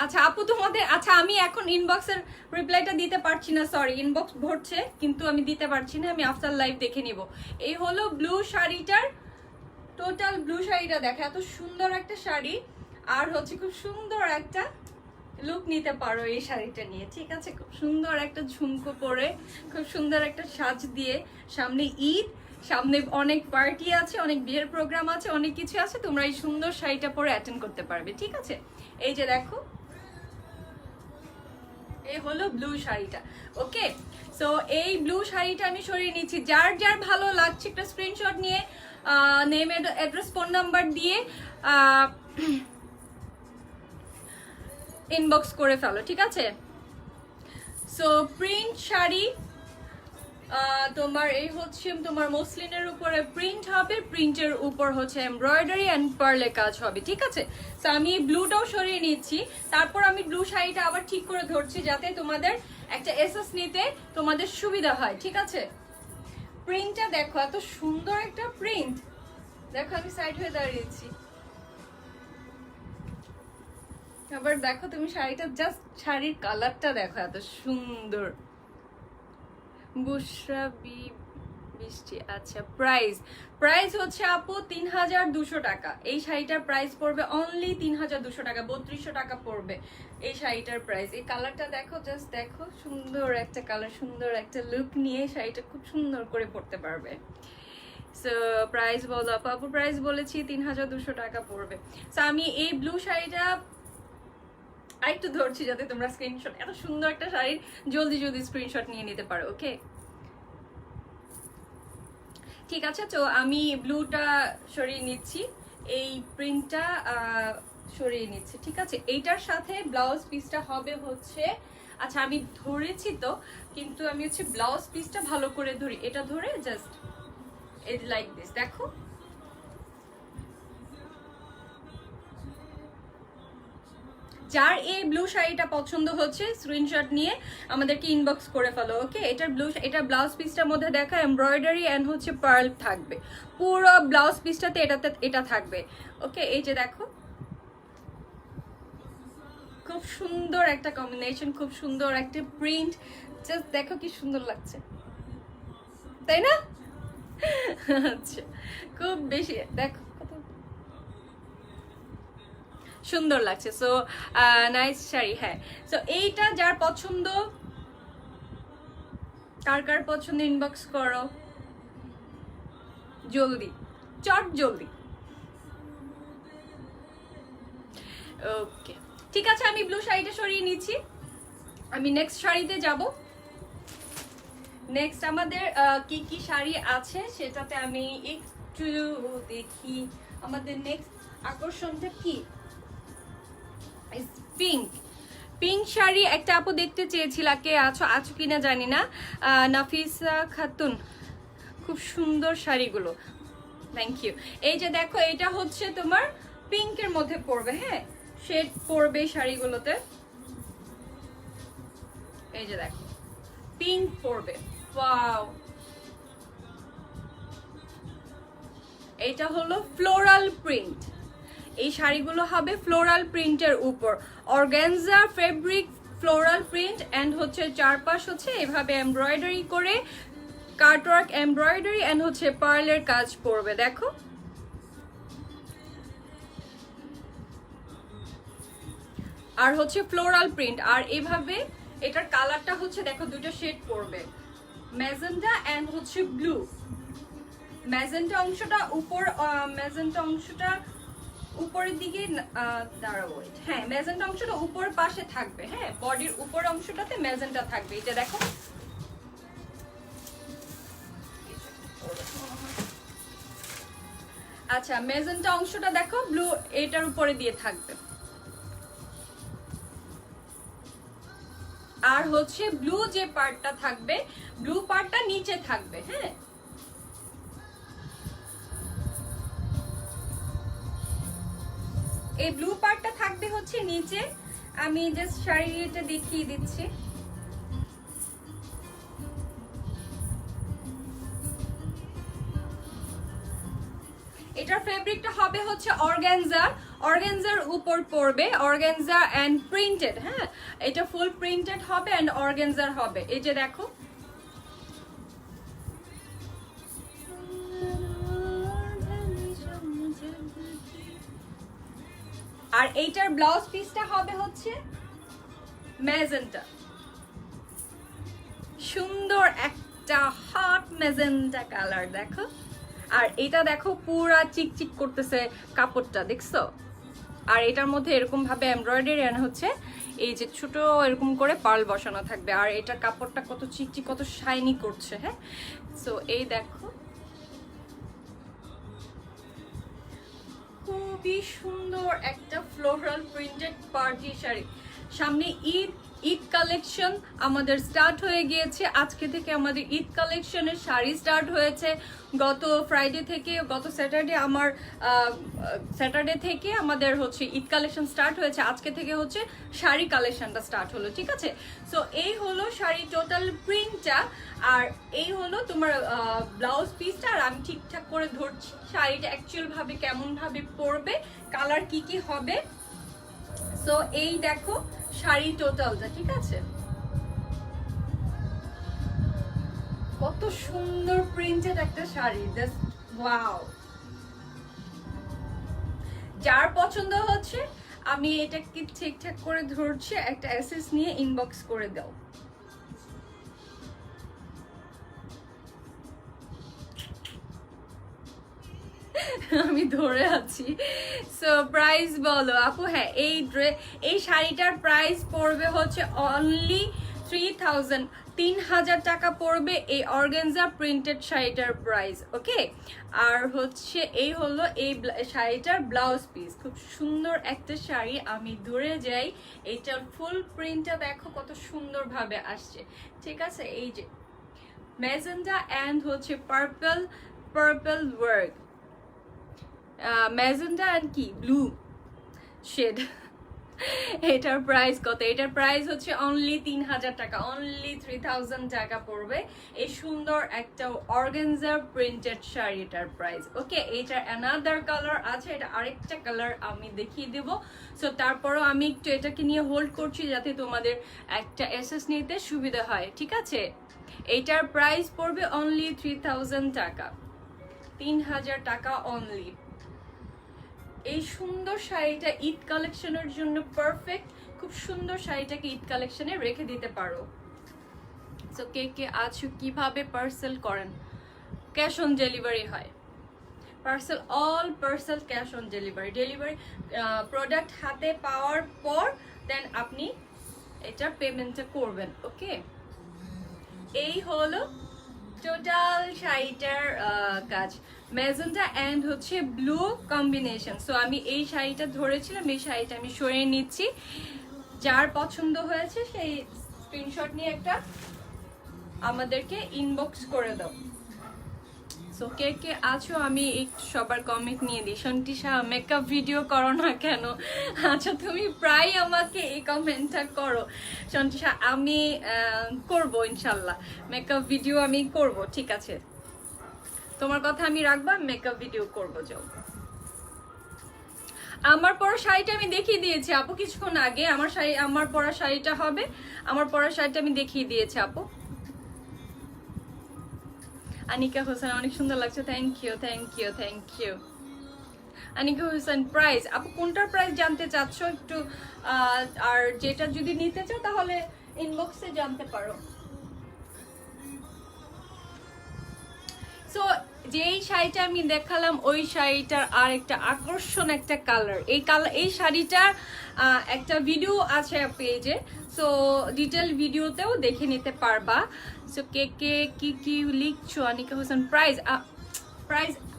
A: আচ্ছা আপু তোমাদের, আচ্ছা আমি এখন ইনবক্সের রিপ্লাইটা দিতে পারছি না, সরি, ইনবক্স ভরছে কিন্তু আমি দিতে পারছি না, আমি আফটার লাইভ দেখে নিব। এই হলো ব্লু শাড়িটার টোটাল ব্লু শাড়িটা, দেখো এত সুন্দর একটা শাড়ি, আর হচ্ছে খুব সুন্দর একটা লুক নিতে পারো এই শাড়িটা নিয়ে। ঠিক আছে, খুব সুন্দর একটা ঝুমকো পরে, খুব সুন্দর একটা সাজ দিয়ে, সামনে ঈদ, সামনে অনেক পার্টি আছে, অনেক বিয়ের প্রোগ্রাম আছে, অনেক কিছু আছে, তোমরা এই সুন্দর শাড়িটা পরে অ্যাটেন্ড করতে পারবে। ঠিক আছে, এই যে দেখো, এই হলো ব্লু শাড়িটা। ওকে, সো এই ব্লু শাড়িটা আমি সরিয়ে নিচ্ছি। যার যার ভালো লাগছে একটা স্ক্রিনশট নিয়ে নেম, অ্যাড্রেস, ফোন নাম্বার দিয়ে ইনবক্স করে ফেলো। ঠিক আছে, সো প্রিন্ট শাড়ি তোমার এই হচ্ছে তোমার মসলিনের উপরে প্রিন্ট হবে, প্রিন্টের উপর হচ্ছে এমব্রয়ডারি এন্ড পার্লে কাজ হবে, ঠিক আছে? তো আমি ব্লুটাও সরিয়ে নিচ্ছি, তারপর আমি ব্লু শাড়িটা আবার ঠিক করে ধরছি যাতে তোমাদের একটা এসএস নিতে তোমাদের সুবিধা হয়, ঠিক আছে? প্রিন্টটা দেখো, এত সুন্দর একটা প্রিন্ট। দেখো আমি সাইড হয়ে দাঁড়িয়েছি, আবার দেখো তুমি শাড়িটা, জাস্ট শাড়ির কালারটা দেখো এত সুন্দর। বুশরা বৃষ্টি, আচ্ছা প্রাইস প্রাইস হচ্ছে আপু 3200 টাকা। এই শাড়িটার প্রাইস পড়বে অনলি 3200 টাকা, 3200 টাকা পড়বে এই শাড়িটার প্রাইস। এই কালারটা দেখো, জাস্ট দেখো, সুন্দর একটা কালার, সুন্দর একটা লুক নিয়ে শাড়িটা খুব সুন্দর করে পরতে পারবে। সো প্রাইস বলো আপু, প্রাইস বলেছি 3200 টাকা পড়বে। সো আমি এই ব্লু শাড়িটা আরেকটু ধরছি যাতে তোমরা স্ক্রিনশট, এত সুন্দর একটা শাড়ির জলদি জলদি স্ক্রিনশট নিয়ে নিতে পারো, ওকে? ঠিক আছে, তো আমি ব্লুটা সরিয়ে নিচ্ছি, এই প্রিন্টটা সরিয়ে নিচ্ছি, ঠিক আছে? এইটার সাথে ব্লাউজ পিসটা হবে হচ্ছে, আচ্ছা আমি ধরেছি তো, কিন্তু আমি হচ্ছে ব্লাউজ পিসটা ভালো করে ধরি, এটা ধরে জাস্ট ইট লাইক দিস, দেখো। যার এই ব্লু শাড়িটা পছন্দ হচ্ছে স্ক্রিনশট নিয়ে আমাদেরকে ইনবক্স করে ফেলো, ওকে? এটা ব্লাউজ পিসটার মধ্যে দেখা এমব্রয়ডারি এন্ড হচ্ছে পার্ল থাকবে, পুরো ব্লাউজ পিসটাতে এটা থাকবে, ওকে? এই যে দেখো, খুব সুন্দর একটা কম্বিনেশন, খুব সুন্দর একটা প্রিন্ট, জাস্ট দেখো কি সুন্দর লাগছে, তাই না? আচ্ছা, খুব বেশি দেখো সুন্দর লাগছে। সো নাইস শাড়ি, হ্যাঁ। সো এইটা যার পছন্দ, কার কার পছন্দ ইনবক্স করো জলদি, চট জলদি। ওকে, ঠিক আছে, আমি ব্লু শাড়িটা সরিয়ে নিচ্ছি, আমি নেক্সট শাড়িতে যাব। নেক্সট আমাদের কি কি শাড়ি আছে সেটাতে আমি একটু দেখি। আমাদের নেক্সট আকর্ষণটা কি? পিঙ্ক, পিঙ্ক শাড়ি একটা আপু দেখতে চেয়েছিল, কে আছো কিনা জানি না, নাফিসা খাতুন, খুব সুন্দর শাড়িগুলো, থ্যাংক ইউ। এই যে দেখো, এটা হচ্ছে তোমার পিঙ্কের মধ্যে পড়বে, হ্যাঁ, শেড পড়বে শাড়িগুলোতে, এই যে দেখো পিঙ্ক পড়বে, ওয়াও। এটা হলো ফ্লোরাল প্রিন্ট, এই শাড়িগুলো হবে ফ্লোরাল প্রিন্টের উপর, organza fabric floral print and হচ্ছে চারপাশ হচ্ছে এভাবে এমব্রয়ডারি করে কাটওয়ার্ক এমব্রয়ডারি এন্ড হচ্ছে পার্লের কাজ পড়বে, দেখো। আর হচ্ছে ফ্লোরাল প্রিন্ট, আর এভাবে এটার কালারটা হচ্ছে দেখো দুটো শেড পড়বে, ম্যাজেন্টা এন্ড হচ্ছে ব্লু। ম্যাজেন্টা অংশটা উপরের দিকে দাঁড়াবো, হ্যাঁ ম্যাজেন্টা অংশটা উপর পাশে থাকবে, হ্যাঁ বডির উপর অংশটাতে ম্যাজেন্টা থাকবে, এটা দেখো। আচ্ছা, ম্যাজেন্টা অংশটা দেখো ব্লু এটার উপরে দিয়ে থাকবে, আর হচ্ছে ব্লু যে পার্টটা থাকবে, ব্লু পার্টটা নিচে থাকবে, হ্যাঁ। এই ব্লু পার্টটা থাকবে হচ্ছে নিচে, আমি জাস্ট শাড়িটা দেখিয়ে দিচ্ছি। এটার ফেব্রিকটা হবে হচ্ছে অর্গানজার উপর পড়বে, অর্গানজা এন্ড প্রিন্টেড, হ্যাঁ এটা ফুল প্রিন্টেড হবে এন্ড অর্গানজার হবে, এই যে দেখো। আর এইটার ব্লাউজ পিসটা হবে হচ্ছে ম্যাজেন্টা, সুন্দর একটা হট ম্যাজেন্টা কালার, দেখো। আর এটা দেখো পুরা চিকচিক করতেছে কাপড়টা, দেখছো? আর এটার মধ্যে এরকম ভাবে এমব্রয়ডারি এন্ড হচ্ছে এই যে ছোট এরকম করে পার্ল বসানো থাকবে, আর এটার কাপড়টা কত চিকচিক, কত শাইনি করছে, হ্যাঁ। সো এই দেখো, খুবই সুন্দর একটা ফ্লোরাল প্রিন্টেড পার্টি শাড়ি। সামনে ঈদ ঈদ কালেকশন আমাদের স্টার্ট হয়ে গিয়েছে। আজকে থেকে আমাদের ঈদ কালেকশনের শাড়ি স্টার্ট হয়েছে। গত ফ্রাইডে থেকে, গত স্যাটারডে থেকে আমাদের হচ্ছে ঈদ কালেকশন স্টার্ট হয়েছে। আজকে থেকে হচ্ছে শাড়ি কালেকশনটা স্টার্ট হলো, ঠিক আছে? সো এই হলো শাড়ি টোটাল প্রিন্টটা, আর এই হলো তোমার ব্লাউজ পিসটা। আর আমি ঠিকঠাক করে ধরছি শাড়িটা অ্যাকচুয়াল ভাবে কেমন ভাবে পরবে, কালার কি কি হবে। সো এই দেখো শাড়ি টোটালটা, ঠিক আছে? কত সুন্দর প্রিন্টেড একটা শাড়ি, জাস্ট ওয়াও। যার পছন্দ হচ্ছে আমি এটাকে ঠিকঠাক করে ধরছি, একটা এসএস নিয়ে ইনবক্স করে দাও। আমি ধরে আছি। সো প্রাইস বলো আপু। হ্যাঁ, এই শাড়িটার প্রাইস পড়বে হচ্ছে অনলি 3000, 3000 টাকা পড়বে এই অর্গানজা প্রিন্টেড শাড়িটার প্রাইস, ওকে? আর হচ্ছে এই হলো এই শাড়িটার ব্লাউজ পিস। খুব সুন্দর একটা শাড়ি, আমি দূরে যাই। এইটার ফুল প্রিন্টটা দেখো কত সুন্দর ভাবে আসছে, ঠিক আছে? এই যে ম্যাজেন্ডা এন্ড হচ্ছে পার্পল ওয়ার্ক, ম্যাজেন্ডা এন্ড কি ব্লু শেড। এটার প্রাইস কত? এটার প্রাইস হচ্ছে অনলি 3000 টাকা, অনলি 3000 টাকা পড়বে এই সুন্দর একটা অর্গানজা প্রিন্টেড শাড়িটার প্রাইস, ওকে? এটার অ্যানাদার কালার আছে, এটা আরেকটা কালার আমি দেখিয়ে দেব। সো তারপরও আমি একটু এটাকে নিয়ে হোল্ড করছি যাতে তোমাদের একটা এসএস নিতে সুবিধা হয়, ঠিক আছে? এটার প্রাইস পড়বে অনলি 3000 টাকা, 3000 টাকা অনলি। এই সুন্দর শাড়িটা ঈদ কালেকশনের জন্য পারফেক্ট। খুব সুন্দর শাড়িটাকে ঈদ কালেকশনে রেখে দিতে পারো। সো কে কে আছো, কিভাবে পার্সেল করেন? ক্যাশ অন ডেলিভারি হয়, parcel, all parcel cash on delivery. Delivery product হাতে পাওয়ার পর দেন আপনি এটার পেমেন্টটা করবেন, ওকে? এই হলো টোটাল শাড়িটার কাজ, ম্যাজেন্টা এন্ড হচ্ছে ব্লু কম্বিনেশন। সো আমি এই শাড়িটা ধরেছিলাম, এই শাড়িটা আমি সরিয়ে নিচ্ছি। যার পছন্দ হয়েছে সেই স্ক্রিনশট নিয়ে একটা আমাদেরকে ইনবক্স করে দাও। সো কে কে আছো, আমি একটু সবার কমেন্ট নিয়ে দিই। সন্টিশা মেকআপ ভিডিও করো না কেন? আচ্ছা, তুমি প্রায় আমাকে এই কমেন্টটা করো। সন্টিশা, আমি করব ইনশাল্লাহ, মেকআপ ভিডিও আমি করব, ঠিক আছে? তোমার কথা আমি রাখবা, মেকআপ ভিডিও করবো। যাও, আমার পরা শাড়িটা আমি দেখিয়ে দিয়েছি আপু কিছুক্ষণ আগে। আমার পরা শাড়িটা হবে, আমার পরা শাড়িটা আমি দেখিয়ে দিয়েছি আপু। আনিকা হোসেন, অনেক সুন্দর লাগছে, thank you thank you thank you. Anika Hossain, price আপু কোনটার প্রাইস জানতে চাচ্ছ একটু? আর যেটা যদি নিতে চাও তাহলে ইনবক্সে জানতে পারো। সো যেই শাড়িটা আমি দেখালাম ওই শাড়িটার আর একটা আকর্ষণ একটা কালার, এই শাড়িটার একটা ভিডিও আছে পেজে। সো ডিটেল ভিডিওতেও দেখে নিতে পারবা। সো কে কে কি লিখছো? আনিকা হোসেন, প্রাইস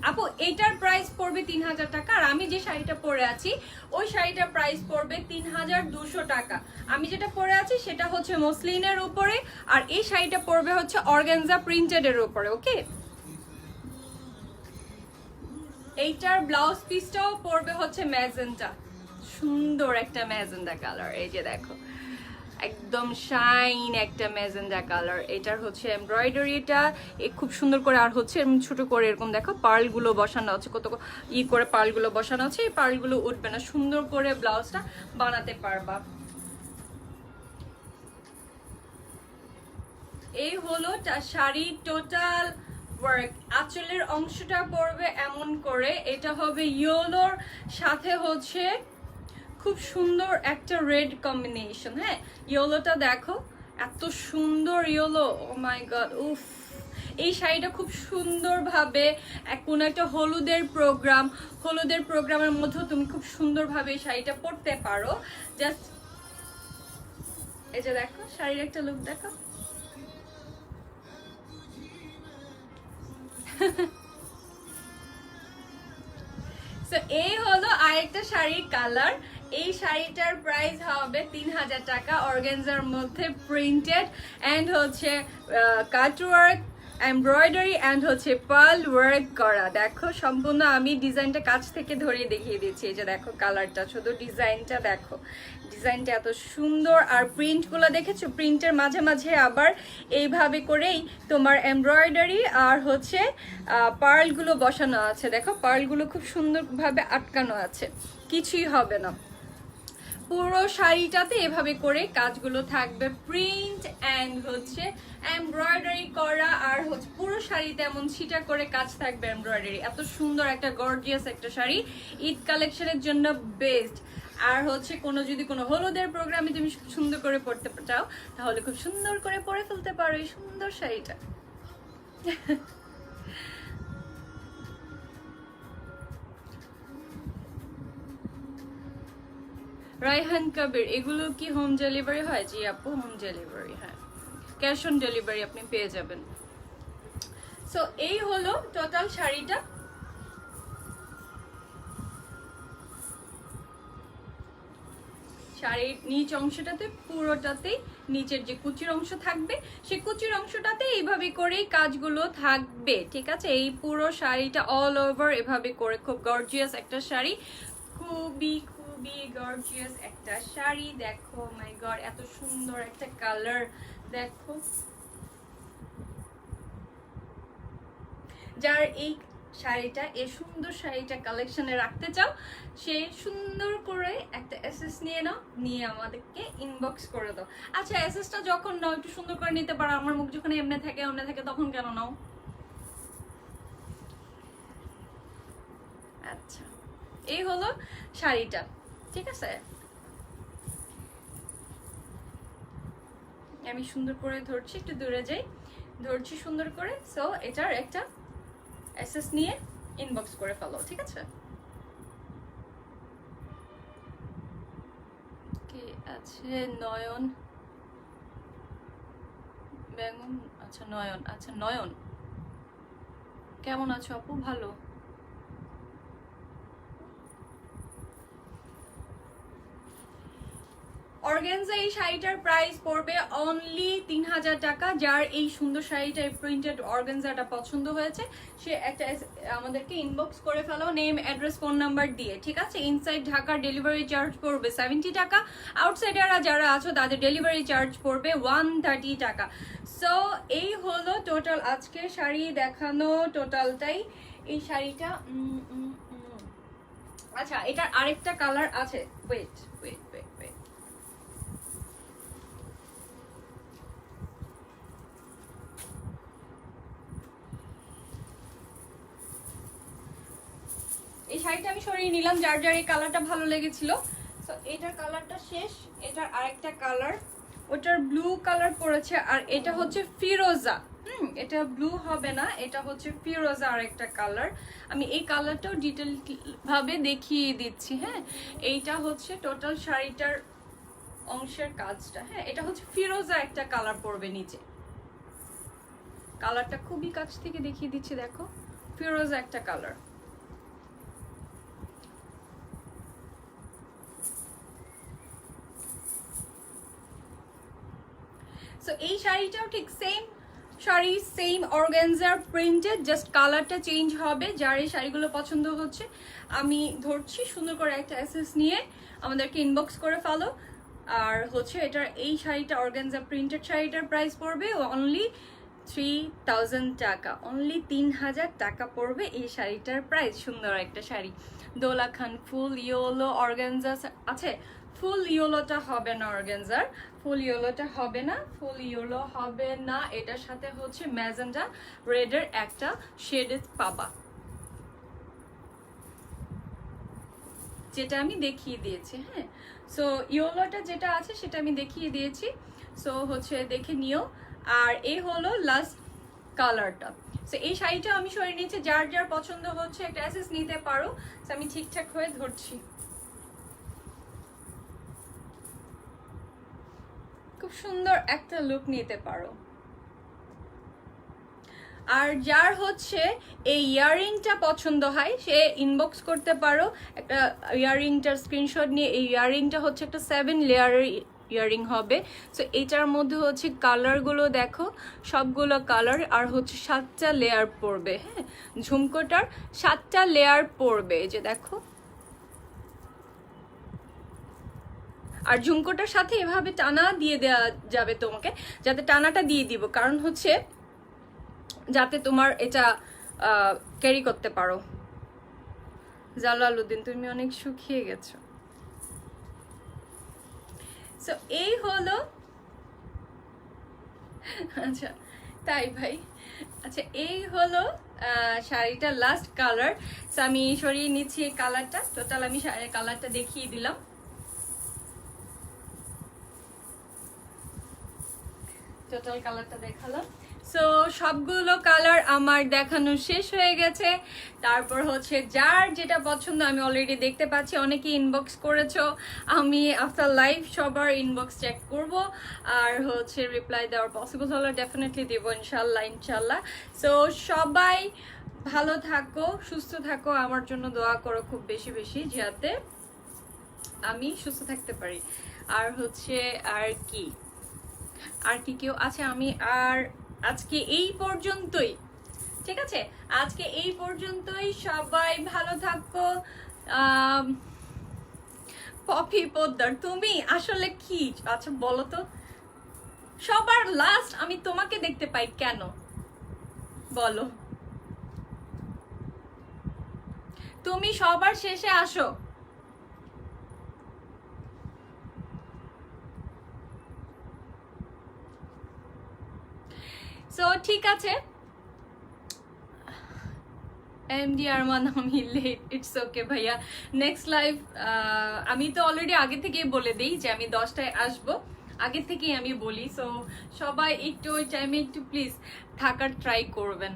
A: আপু এটার প্রাইস পড়বে 3000 টাকা। আর আমি যে শাড়িটা পরে আছি ওই শাড়িটার প্রাইস পড়বে 3200 টাকা। আমি যেটা পরে আছি সেটা হচ্ছে মসলিনের উপরে, আর এই শাড়িটা পড়বে হচ্ছে অর্গানজা প্রিন্টেড এর উপরে, ওকে? এইটার ব্লাউজ পিসটাও পড়বে হচ্ছে ম্যাজেন্টা, সুন্দর একটা ম্যাজেন্টা কালার। এই যে দেখো, একদম শাইন একটা ম্যাজেন্টা কালার। এটার হচ্ছে এমব্রয়ডারিটা খুব সুন্দর করে, আর হচ্ছে এরকম ছোট করে এরকম দেখো পার্লগুলো বসানো আছে, কত করে পার্লগুলো বসানো আছে। এই পার্লগুলো উঠবে না, সুন্দর করে ব্লাউজটা বানাতে পারবা। এই হলো শাড়ি টোটাল ওয়ার্ক। আঁচলের অংশটা পড়বে এমন করে, এটা হবে ইয়েলোর সাথে হচ্ছে খুব সুন্দর একটা রেড কম্বিনেশন। হ্যাঁ, ইয়েলোটা দেখো এত সুন্দর ইয়েলো, ও মাই গড, উফ। এই শাড়িটা খুব সুন্দরভাবে কোনো একটা হলুদের প্রোগ্রামের মধ্যে তুমি খুব সুন্দরভাবে এই শাড়িটা পরতে পারো। জাস্ট এই যে দেখো শাড়ির একটা লুক দেখো। এই হলো আরেকটা শাড়ির কালার। এই শাড়িটার প্রাইস হবে 3000 টাকা, অর্গানজার মধ্যে প্রিন্টেড এন্ড হচ্ছে কাটওয়ার্ক, এমব্রয়ডারি এন্ড হচ্ছে পার্ল ওয়ার্ক করা। দেখো সম্পূর্ণ আমি ডিজাইনটা কাছ থেকে ধরে দেখিয়ে দিচ্ছি। এই যে দেখো কালারটা, শুধু ডিজাইনটা দেখো, ডিজাইনটা এত সুন্দর। আর প্রিন্টগুলো দেখেছো, প্রিন্টের মাঝে মাঝে আবার এইভাবে করেই তোমার এমব্রয়ডারি আর হচ্ছে পার্লগুলো বসানো আছে। দেখো পার্লগুলো খুব সুন্দরভাবে আটকানো আছে, কিছুই হবে না। পুরো শাড়িটাতে এভাবে করে কাজগুলো থাকবে, প্রিন্ট এন্ড হচ্ছে এমব্রয়ডারি করা। আর হচ্ছে পুরো শাড়িতে এমন ছিটা করে কাজ থাকবে এমব্রয়ডারি। এত সুন্দর একটা গর্জিয়াস একটা শাড়ি, ঈদ কালেকশনের জন্য বেস্ট। আর হচ্ছে যদি কোনো হলুদের প্রোগ্রামে তুমি সুন্দর করে পরতে চাও, তাহলে খুব সুন্দর করে পরে ফেলতে পারো এই সুন্দর শাড়িটা। রায়হান কবির, এগুলো কি হোম ডেলিভারি হয়? জি আপু, হোম ডেলিভারি, হ্যাঁ, ক্যাশ অন ডেলিভারি আপনি পেয়ে যাবেন। সো এই হলো টোটাল শাড়িটা। শাড়ির নিচ অংশটাতে পুরোটাতেই নিচের যে কুচির অংশ থাকবে, সেই কুচির অংশটাতে এইভাবে করেই কাজগুলো থাকবে, ঠিক আছে? এই পুরো শাড়িটা অল ওভার এভাবে করে, খুব গর্জিয়াস একটা শাড়ি, খুবই খুবই গর্জিয়াস একটা শাড়ি। দেখো মাই গড, এত সুন্দর একটা কালার। দেখো, যার এই শাড়িটা, এই সুন্দর শাড়িটা কালেকশনে রাখতে চাও, সে সুন্দর করে একটা এসএস নিয়ে নাও, নিয়ে আমাদেরকে ইনবক্স করে দাও। আচ্ছা, এসএসটা যখন নাও একটু সুন্দর করে নিতে পারো, আমার মুখ যখন এমনি থাকে তখন কেন নাও? আচ্ছা, এই হলো শাড়িটা, ঠিক আছে? আমি সুন্দর করে ধরছি, একটু দূরে যাই, ধরছি সুন্দর করে। সো এটার একটা এসএস নিয়ে ইনবক্স করে ফেলো, ঠিক আছে? কে আছে? নয়ন বেগম, আচ্ছা নয়ন, আচ্ছা নয়ন, কেমন আছো আপু? ভালো। অর্গানজা এই শাড়িটার প্রাইস পড়বে অনলি 3000 টাকা। যার এই সুন্দর শাড়িটা, প্রিন্টেড অর্গানজাটা পছন্দ হয়েছে, সে একটা আমাদেরকে ইনবক্স করে ফেলো, নেম, অ্যাড্রেস, ফোন নাম্বার দিয়ে, ঠিক আছে? ইনসাইড ঢাকার ডেলিভারি চার্জ পড়বে 70 টাকা, আউটসাইডাররা যারা আছো তাদের ডেলিভারি চার্জ পড়বে 130 টাকা। সো এই হলো টোটাল আজকে শাড়ি দেখানো টোটালটাই। এই শাড়িটা আচ্ছা, এটার আরেকটা কালার আছে, ওয়েট ওয়েট ওয়েট ওয়েট, এই শাড়িটা আমি সরিয়ে নিলাম, যার যার এই কালারটা ভালো লেগেছিল। তো এটার কালারটা শেষ, এটার আরেকটা কালার, ওটার ব্লু কালার পড়েছে, আর এটা হচ্ছে ফিরোজা। এটা ব্লু হবে না, এটা হচ্ছে ফিরোজা আরেকটা কালার। আমি এই কালারটাও ডিটেল ভাবে দেখিয়ে দিচ্ছি, হ্যাঁ? এইটা হচ্ছে টোটাল শাড়িটার অংশের কাজটা, হ্যাঁ? এটা হচ্ছে ফিরোজা একটা কালার পড়বে নিচে, কালারটা খুবই কাছ থেকে দেখিয়ে দিচ্ছি, দেখো ফিরোজা একটা কালার। সো এই শাড়িটাও ঠিক same sari, same organza printed, just কালারটা চেঞ্জ হবে। যার এই শাড়িগুলো পছন্দ হচ্ছে, আমি ধরছি সুন্দর করে একটা এসএস নিয়ে আমাদেরকে ইনবক্স করে ফেলো। আর হচ্ছে এটার এই শাড়িটা, অর্গানজা প্রিন্টেড শাড়িটার প্রাইস পড়বে অনলি 3000 টাকা, অনলি 3000 টাকা পড়বে এই শাড়িটার প্রাইস। সুন্দর একটা শাড়ি, দোলা খান, ফুল ইয়েলো অর্গানজা আছে। ফুল ইয়েলোটা হবে না অর্গানজার, ফুল ইয়েলোটা হবে না, ফুল ইয়েলো হবে না। এটার সাথে হচ্ছে ম্যাজেন্টা রেডের একটা শেড পাবা, যেটা আমি দেখিয়ে দিয়েছি, হ্যাঁ? সো ইয়েলোটা যেটা আছে সেটা আমি দেখিয়ে দিয়েছি, সো হচ্ছে দেখে নিও। আর এই হলো লাস্ট কালারটা। সো এই শাড়িটা আমি সরিয়ে নিয়েছি, যার যার পছন্দ হচ্ছে একটা অ্যাসেস নিতে পারো। আমি ঠিকঠাক হয়ে ধরছি, খুব সুন্দর একটা লুক নিতে পারো। আর যার হচ্ছে এই ইয়াররিংটা পছন্দ হয় সে ইনবক্স করতে পারো, একটা ইয়াররিংটার স্ক্রিনশট নিয়ে। এই ইয়াররিংটা হচ্ছে একটা 7 লেয়ারের ইয়াররিং হবে। সো এইটার মধ্যে হচ্ছে কালারগুলো দেখো, সবগুলো কালার, আর হচ্ছে 7টা লেয়ার পড়বে। হ্যাঁ, ঝুমকোটার 7টা লেয়ার পড়বে, এই যে দেখো। আর ঝুমকোটার সাথে এভাবে টানা দিয়ে দেওয়া যাবে তোমাকে, যাতে টানাটা দিয়ে দিব, কারণ হচ্ছে যাতে তোমার এটা ক্যারি করতে পারো। জালালউদ্দিন, তুমি অনেক শুকিয়ে গেছো। সো এই হলো, আচ্ছা তাই ভাই, আচ্ছা এই হলো শাড়িটার লাস্ট কালার। সো আমি সরিয়ে নিচ্ছি এই কালারটা, টোটাল আমি শাড়ির কালারটা দেখিয়ে দিলাম। টোটাল কালারটা দেখালাম। সো সবগুলো কালার আমার দেখানো শেষ হয়ে গেছে। তারপর হচ্ছে যার যেটা পছন্দ, আমি অলরেডি দেখতে পাচ্ছি অনেকে ইনবক্স করেছো, আমি আফটার লাইভ সবার ইনবক্স চেক করব, আর হচ্ছে রিপ্লাই দেওয়ার পসিবল হলে ডেফিনেটলি দেবো ইনশাল্লাহ ইনশাল্লাহ। সো সবাই ভালো থাকো, সুস্থ থাকো, আমার জন্য দোয়া করো খুব বেশি বেশি, যাতে আমি সুস্থ থাকতে পারি। আর হচ্ছে আর কি কেউ আছে? আমি আর আজকে এই পর্যন্তই, ঠিক আছে, আজকে এই পর্যন্তই। সবাই ভালো থাকো। পপি পোদ্দার, তুমি আসলে কি, আচ্ছা বলো তো, সবার লাস্ট আমি তোমাকে দেখতে পাই কেন বলো? তুমি সবার শেষে আসো। সো ঠিক আছে, এমডি আরমান, আমি লেট, ইটস ওকে ভাইয়া। নেক্সট লাইভ আমি তো অলরেডি আগে থেকেই বলে দিই যে আমি 10টায় আসবো, আগে থেকেই আমি বলি। সো সবাই একটু ওই টাইমে একটু প্লিজ থাকার ট্রাই করবেন।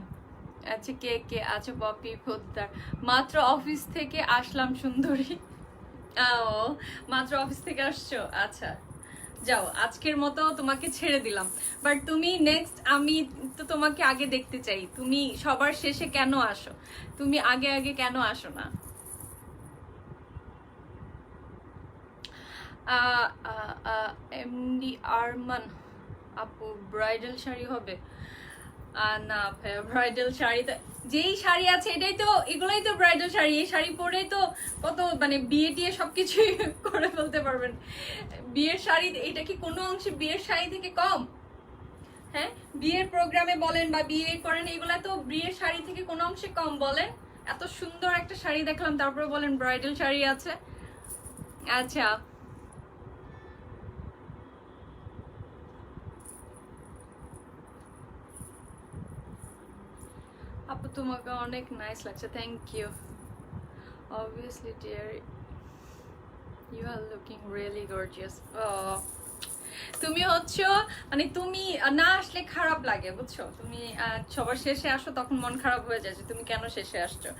A: আচ্ছা কে কে আছে? পপি পোদ্দার, মাত্র অফিস থেকে আসলাম সুন্দরী। ও, মাত্র অফিস থেকে আসছো, আচ্ছা যাও, আজকের মতো তোমাকে ছেড়ে দিলাম। বাট তুমি নেক্সট, আমি তো তোমাকে আগে দেখতে চাই। তুমি সবার শেষে কেন আসো? তুমি আগে আগে কেন আসো না? এমডি আরমান আপু, ব্রাইডাল শাড়ি হবে? না ব্রাইডাল শাড়ি তো, যেই শাড়ি আছে এটাই তো, এগুলোই তো ব্রাইডাল শাড়ি। এই শাড়ি পরেই তো কত মানে বিয়ে টিয়ে সবকিছুই করে ফেলতে পারবেন। বিয়ের শাড়ি এটা কি কোনো অংশে বিয়ের শাড়ি থেকে কম? হ্যাঁ, বিয়ের প্রোগ্রামে বলেন বা বিয়ে করেন, এগুলা তো বিয়ের শাড়ি থেকে কোনো অংশে কম বলেন? এত সুন্দর একটা শাড়ি দেখলাম, তারপরে বলেন ব্রাইডাল শাড়ি আছে। আচ্ছা আপু, তোমাকে অনেক নাইস লাগছে, thank you. Obviously dear, you are looking really gorgeous. তুমি হচ্ছে মানে তুমি না আসলে খারাপ লাগে, বুঝছো? তুমি সবার শেষে আসো, তখন মন খারাপ হয়ে যায় যে তুমি কেন শেষে আসছো।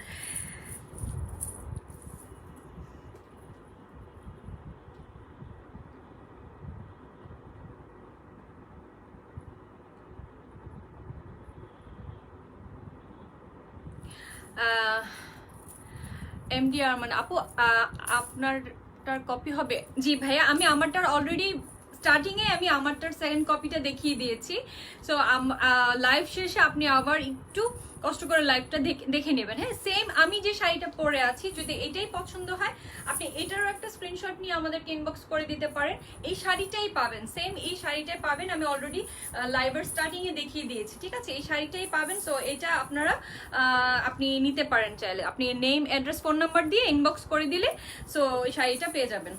A: এমডি আরমান আপু, আপনারটার কপি হবে? জি ভাইয়া, আমি আমারটার অলরেডি স্টার্টিংয়ে আমি আমারটার সেকেন্ড কপিটা দেখিয়ে দিয়েছি। সো লাইভ শেষে আপনি আবার একটু কষ্ট করে লাইভটা দেখে নেবেন। হ্যাঁ, সেম আমি যে শাড়িটা পরে আছি, যদি এটাই পছন্দ হয় আপনি এটারও একটা স্ক্রিনশট নিয়ে আমাদেরকে ইনবক্স করে দিতে পারেন। এই শাড়িটাই পাবেন, সেম এই শাড়িটাই পাবেন, আমি অলরেডি লাইভের স্টার্টিংয়ে দেখিয়ে দিয়েছি, ঠিক আছে? এই শাড়িটাই পাবেন। সো এটা আপনারা আপনি নিতে পারেন চাইলে, আপনি নেম, অ্যাড্রেস, ফোন নাম্বার দিয়ে ইনবক্স করে দিলে সো এই শাড়িটা পেয়ে যাবেন।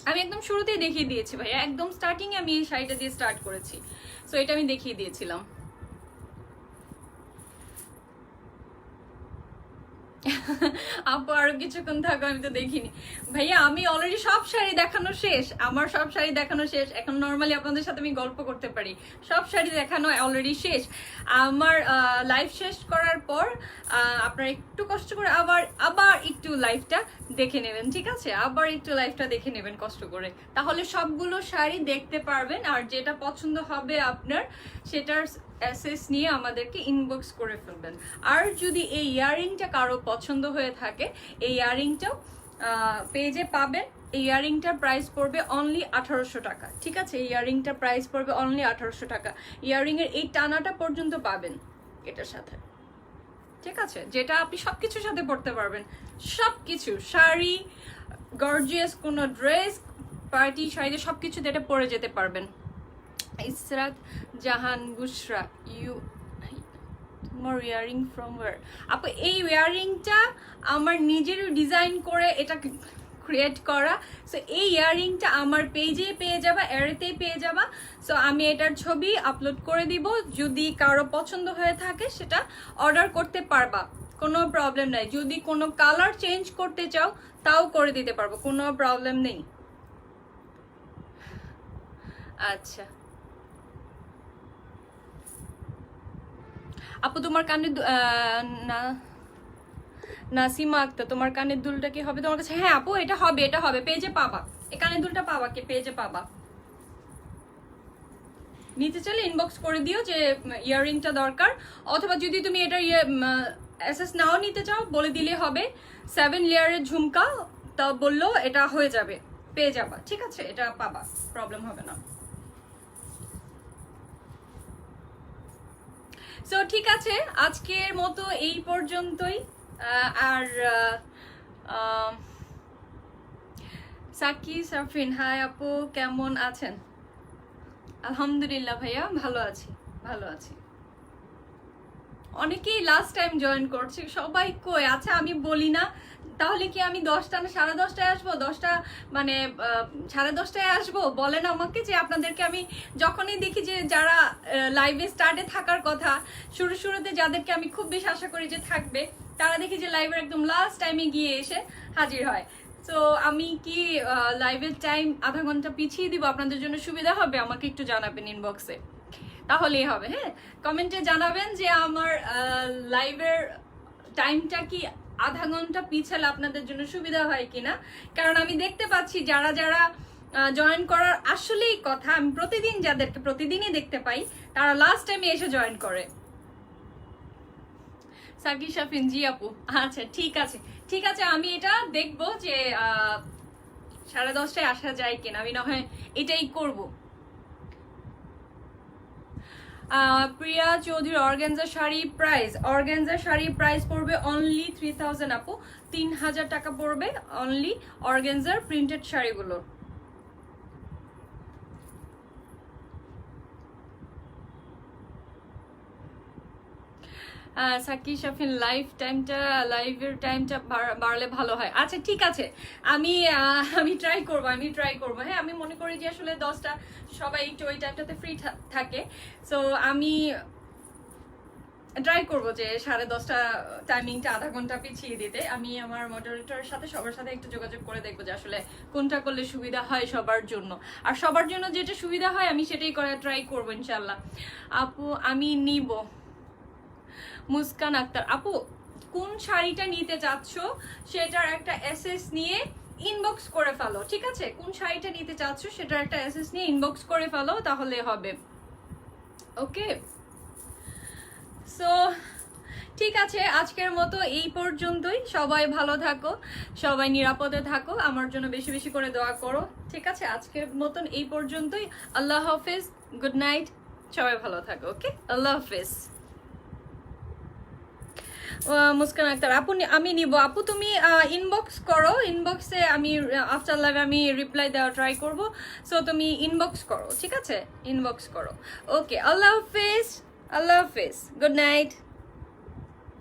A: আমি একদম শুরুতেই দেখিয়ে দিয়েছি ভাইয়া, একদম স্টার্টিংয়ে আমি এই শাড়িটা দিয়ে স্টার্ট করেছি। সো এটা আমি দেখিয়ে দিয়েছিলাম। আপু আরো কিছুক্ষণ থাকো, আমি তো দেখিনি ভাইয়া। আমি অলরেডি সব শাড়ি দেখানো শেষ, আমার সব শাড়ি দেখানো শেষ। এখন নর্মালি আপনাদের সাথে আমি গল্প করতে পারি, সব শাড়ি দেখানো অলরেডি শেষ। আমার লাইভ শেষ করার পর আপনারা একটু কষ্ট করে আবার একটু লাইভটা দেখে নেবেন, ঠিক আছে? আবার একটু লাইভটা দেখে নেবেন কষ্ট করে, তাহলে সবগুলো শাড়ি দেখতে পারবেন। আর যেটা পছন্দ হবে আপনার, সেটার এসএস নিয়ে আমাদেরকে ইনবক্স করে ফেলবেন। আর যদি এই ইয়াররিংটা কারো পছন্দ হয়ে থাকে, এই ইয়াররিংটাও পেজে পাবেন। এই ইয়াররিংটার প্রাইস পড়বে অনলি 1800 টাকা। ঠিক আছে, এই ইয়াররিংটার প্রাইস পড়বে অনলি 1800 টাকা। ইয়াররিংয়ের এই টানাটা পর্যন্ত পাবেন এটার সাথে। ঠিক আছে, যেটা আপনি সবকিছুর সাথে পড়তে পারবেন, সবকিছু, শাড়ি, গর্জিয়াস কোনো ড্রেস, পার্টি শাড়িতে সবকিছুতে এটা পরে যেতে পারবেন। ইসরাত জাহান বুশরা, ইউ তোমার ইয়ারিং ফ্রম ওয়্যার? আপু এই ইয়ারিংটা আমার নিজেরই ডিজাইন করে এটা ক্রিয়েট করা। সো এই ইয়াররিংটা আমার পেজে পেয়ে যাবা, এরেতেই পেয়ে যাবা। সো আমি এটার ছবি আপলোড করে দিব, যদি কারো পছন্দ হয়ে থাকে সেটা অর্ডার করতে পারবা, কোনো প্রবলেম নাই। যদি কোনো কালার চেঞ্জ করতে চাও তাও করে দিতে পারবো, কোনো প্রবলেম নেই। আচ্ছা আপু তোমার কানে না নাসিমা আক্তার, তোমার কানের দুলটা কি হবে তোমার কাছে? হ্যাঁ আপু এটা হবে, এটা হবে, পেজে পাবা, এই কানের দুলটা পাবা, কে পেজে পাবা। নিতে চাইলে ইনবক্স করে দিও যে ইয়াররিংটা দরকার, অথবা যদি তুমি এটা এসএস নাও নিতে চাও বলে দিলে হবে। 7 লেয়ারের ঝুমকা তা বললো এটা হয়ে যাবে, পেয়ে যাবা। ঠিক আছে, এটা পাবা, প্রবলেম হবে না। সো ঠিক আছে, আজকের মতো এই পর্যন্তই। আর সাকি সাফরিন, হাই আপু, কেমন আছেন? আলহামদুলিল্লাহ ভাইয়া, ভালো আছি, ভালো আছি। অনেকেই লাস্ট টাইম জয়েন করছে, সবাই কই? আচ্ছা আমি বলি না, তাহলে কি আমি 10টা না 10:30টায় আসবো? 10টা মানে 10:30টায় আসবো? বলেন আমাকে, যে আপনাদেরকে আমি যখনই দেখি যে যারা লাইভে স্টার্টে থাকার কথা, শুরুতে যাদেরকে আমি খুব বেশি আশা করি যে থাকবে, তারা দেখি যে লাইভের একদম লাস্ট টাইমে গিয়ে এসে হাজির হয়। তো আমি কি লাইভের টাইম আধা ঘন্টা পিছিয়ে দিব? আপনাদের জন্য সুবিধা হবে? আমাকে একটু জানাবেন ইনবক্সে, তাহলেই হবে। হ্যাঁ, কমেন্টে জানাবেন যে আমার লাইভের টাইমটা কি আধা ঘন্টা পিছালে আপনাদের জন্য সুবিধা হয় কিনা। কারণ আমি দেখতে পাচ্ছি যারা যারা জয়েন করার আসলেই কথা, আমি প্রতিদিন যাদেরকে প্রতিদিনই দেখতে পাই, তারা লাস্ট টাইমে এসে জয়েন করে। সাকি শাফিন, জি আপু, আচ্ছা ঠিক আছে, ঠিক আছে, আমি এটা দেখবো যে 10:30টায় আসা যায় কিনা, আমি না হয় এটাই করবো। প্রিয়া চৌধুরী, অর্গানজা শাড়ি প্রাইস পড়বে অনলি 3000 আপু, 3000 টাকা পড়বে অনলি অর্গানজার প্রিন্টেড শাড়িগুলো। সাকি শাফিন, লাইভের টাইমটা বাড়লে ভালো হয়। আচ্ছা ঠিক আছে, আমি ট্রাই করবো। হ্যাঁ, আমি মনে করি যে আসলে 10টা সবাই একটু ওই টাইমটাতে ফ্রি থাকে। সো আমি ট্রাই করবো যে 10:30টা টাইমিংটা আধা ঘন্টা পিছিয়ে দিতে। আমি আমার মডারেটরের সাথে সবার সাথে একটু যোগাযোগ করে দেখবো যে আসলে কোনটা করলে সুবিধা হয় সবার জন্য, আর সবার জন্য যেটা সুবিধা হয় আমি সেটাই করার ট্রাই করবো ইনশাল্লাহ। আপু আমি নিব। মুস্কান আক্তার, আপু কোন শাড়িটা নিতে চাচ্ছ সেটার একটা এসএস নিয়ে ইনবক্স করে ফেলো। ঠিক আছে, কোন শাড়িটা নিতে চাচ্ছ সেটার একটা এসএস নিয়ে ইনবক্স করে ফেলো, তাহলে হবে। ওকে, সো ঠিক আছে, আজকের মতো এই পর্যন্তই। সবাই ভালো থাকো, সবাই নিরাপদে থাকো, আমার জন্য বেশি বেশি করে দোয়া করো। ঠিক আছে, আজকের মতন এই পর্যন্তই। আল্লাহ হাফেজ, গুড নাইট, সবাই ভালো থাকো। ওকে, আল্লাহ হাফেজ। মুস্কান আক্তার, আপু আমি নিব। আপু তুমি ইনবক্স করো, ইনবক্সে আমি আফটার লাইভ আমি রিপ্লাই দেওয়া ট্রাই করব। সো তুমি ইনবক্স করো, ঠিক আছে, ইনবক্স করো। ওকে, আল্লাহ হাফেজ, গুড নাইট।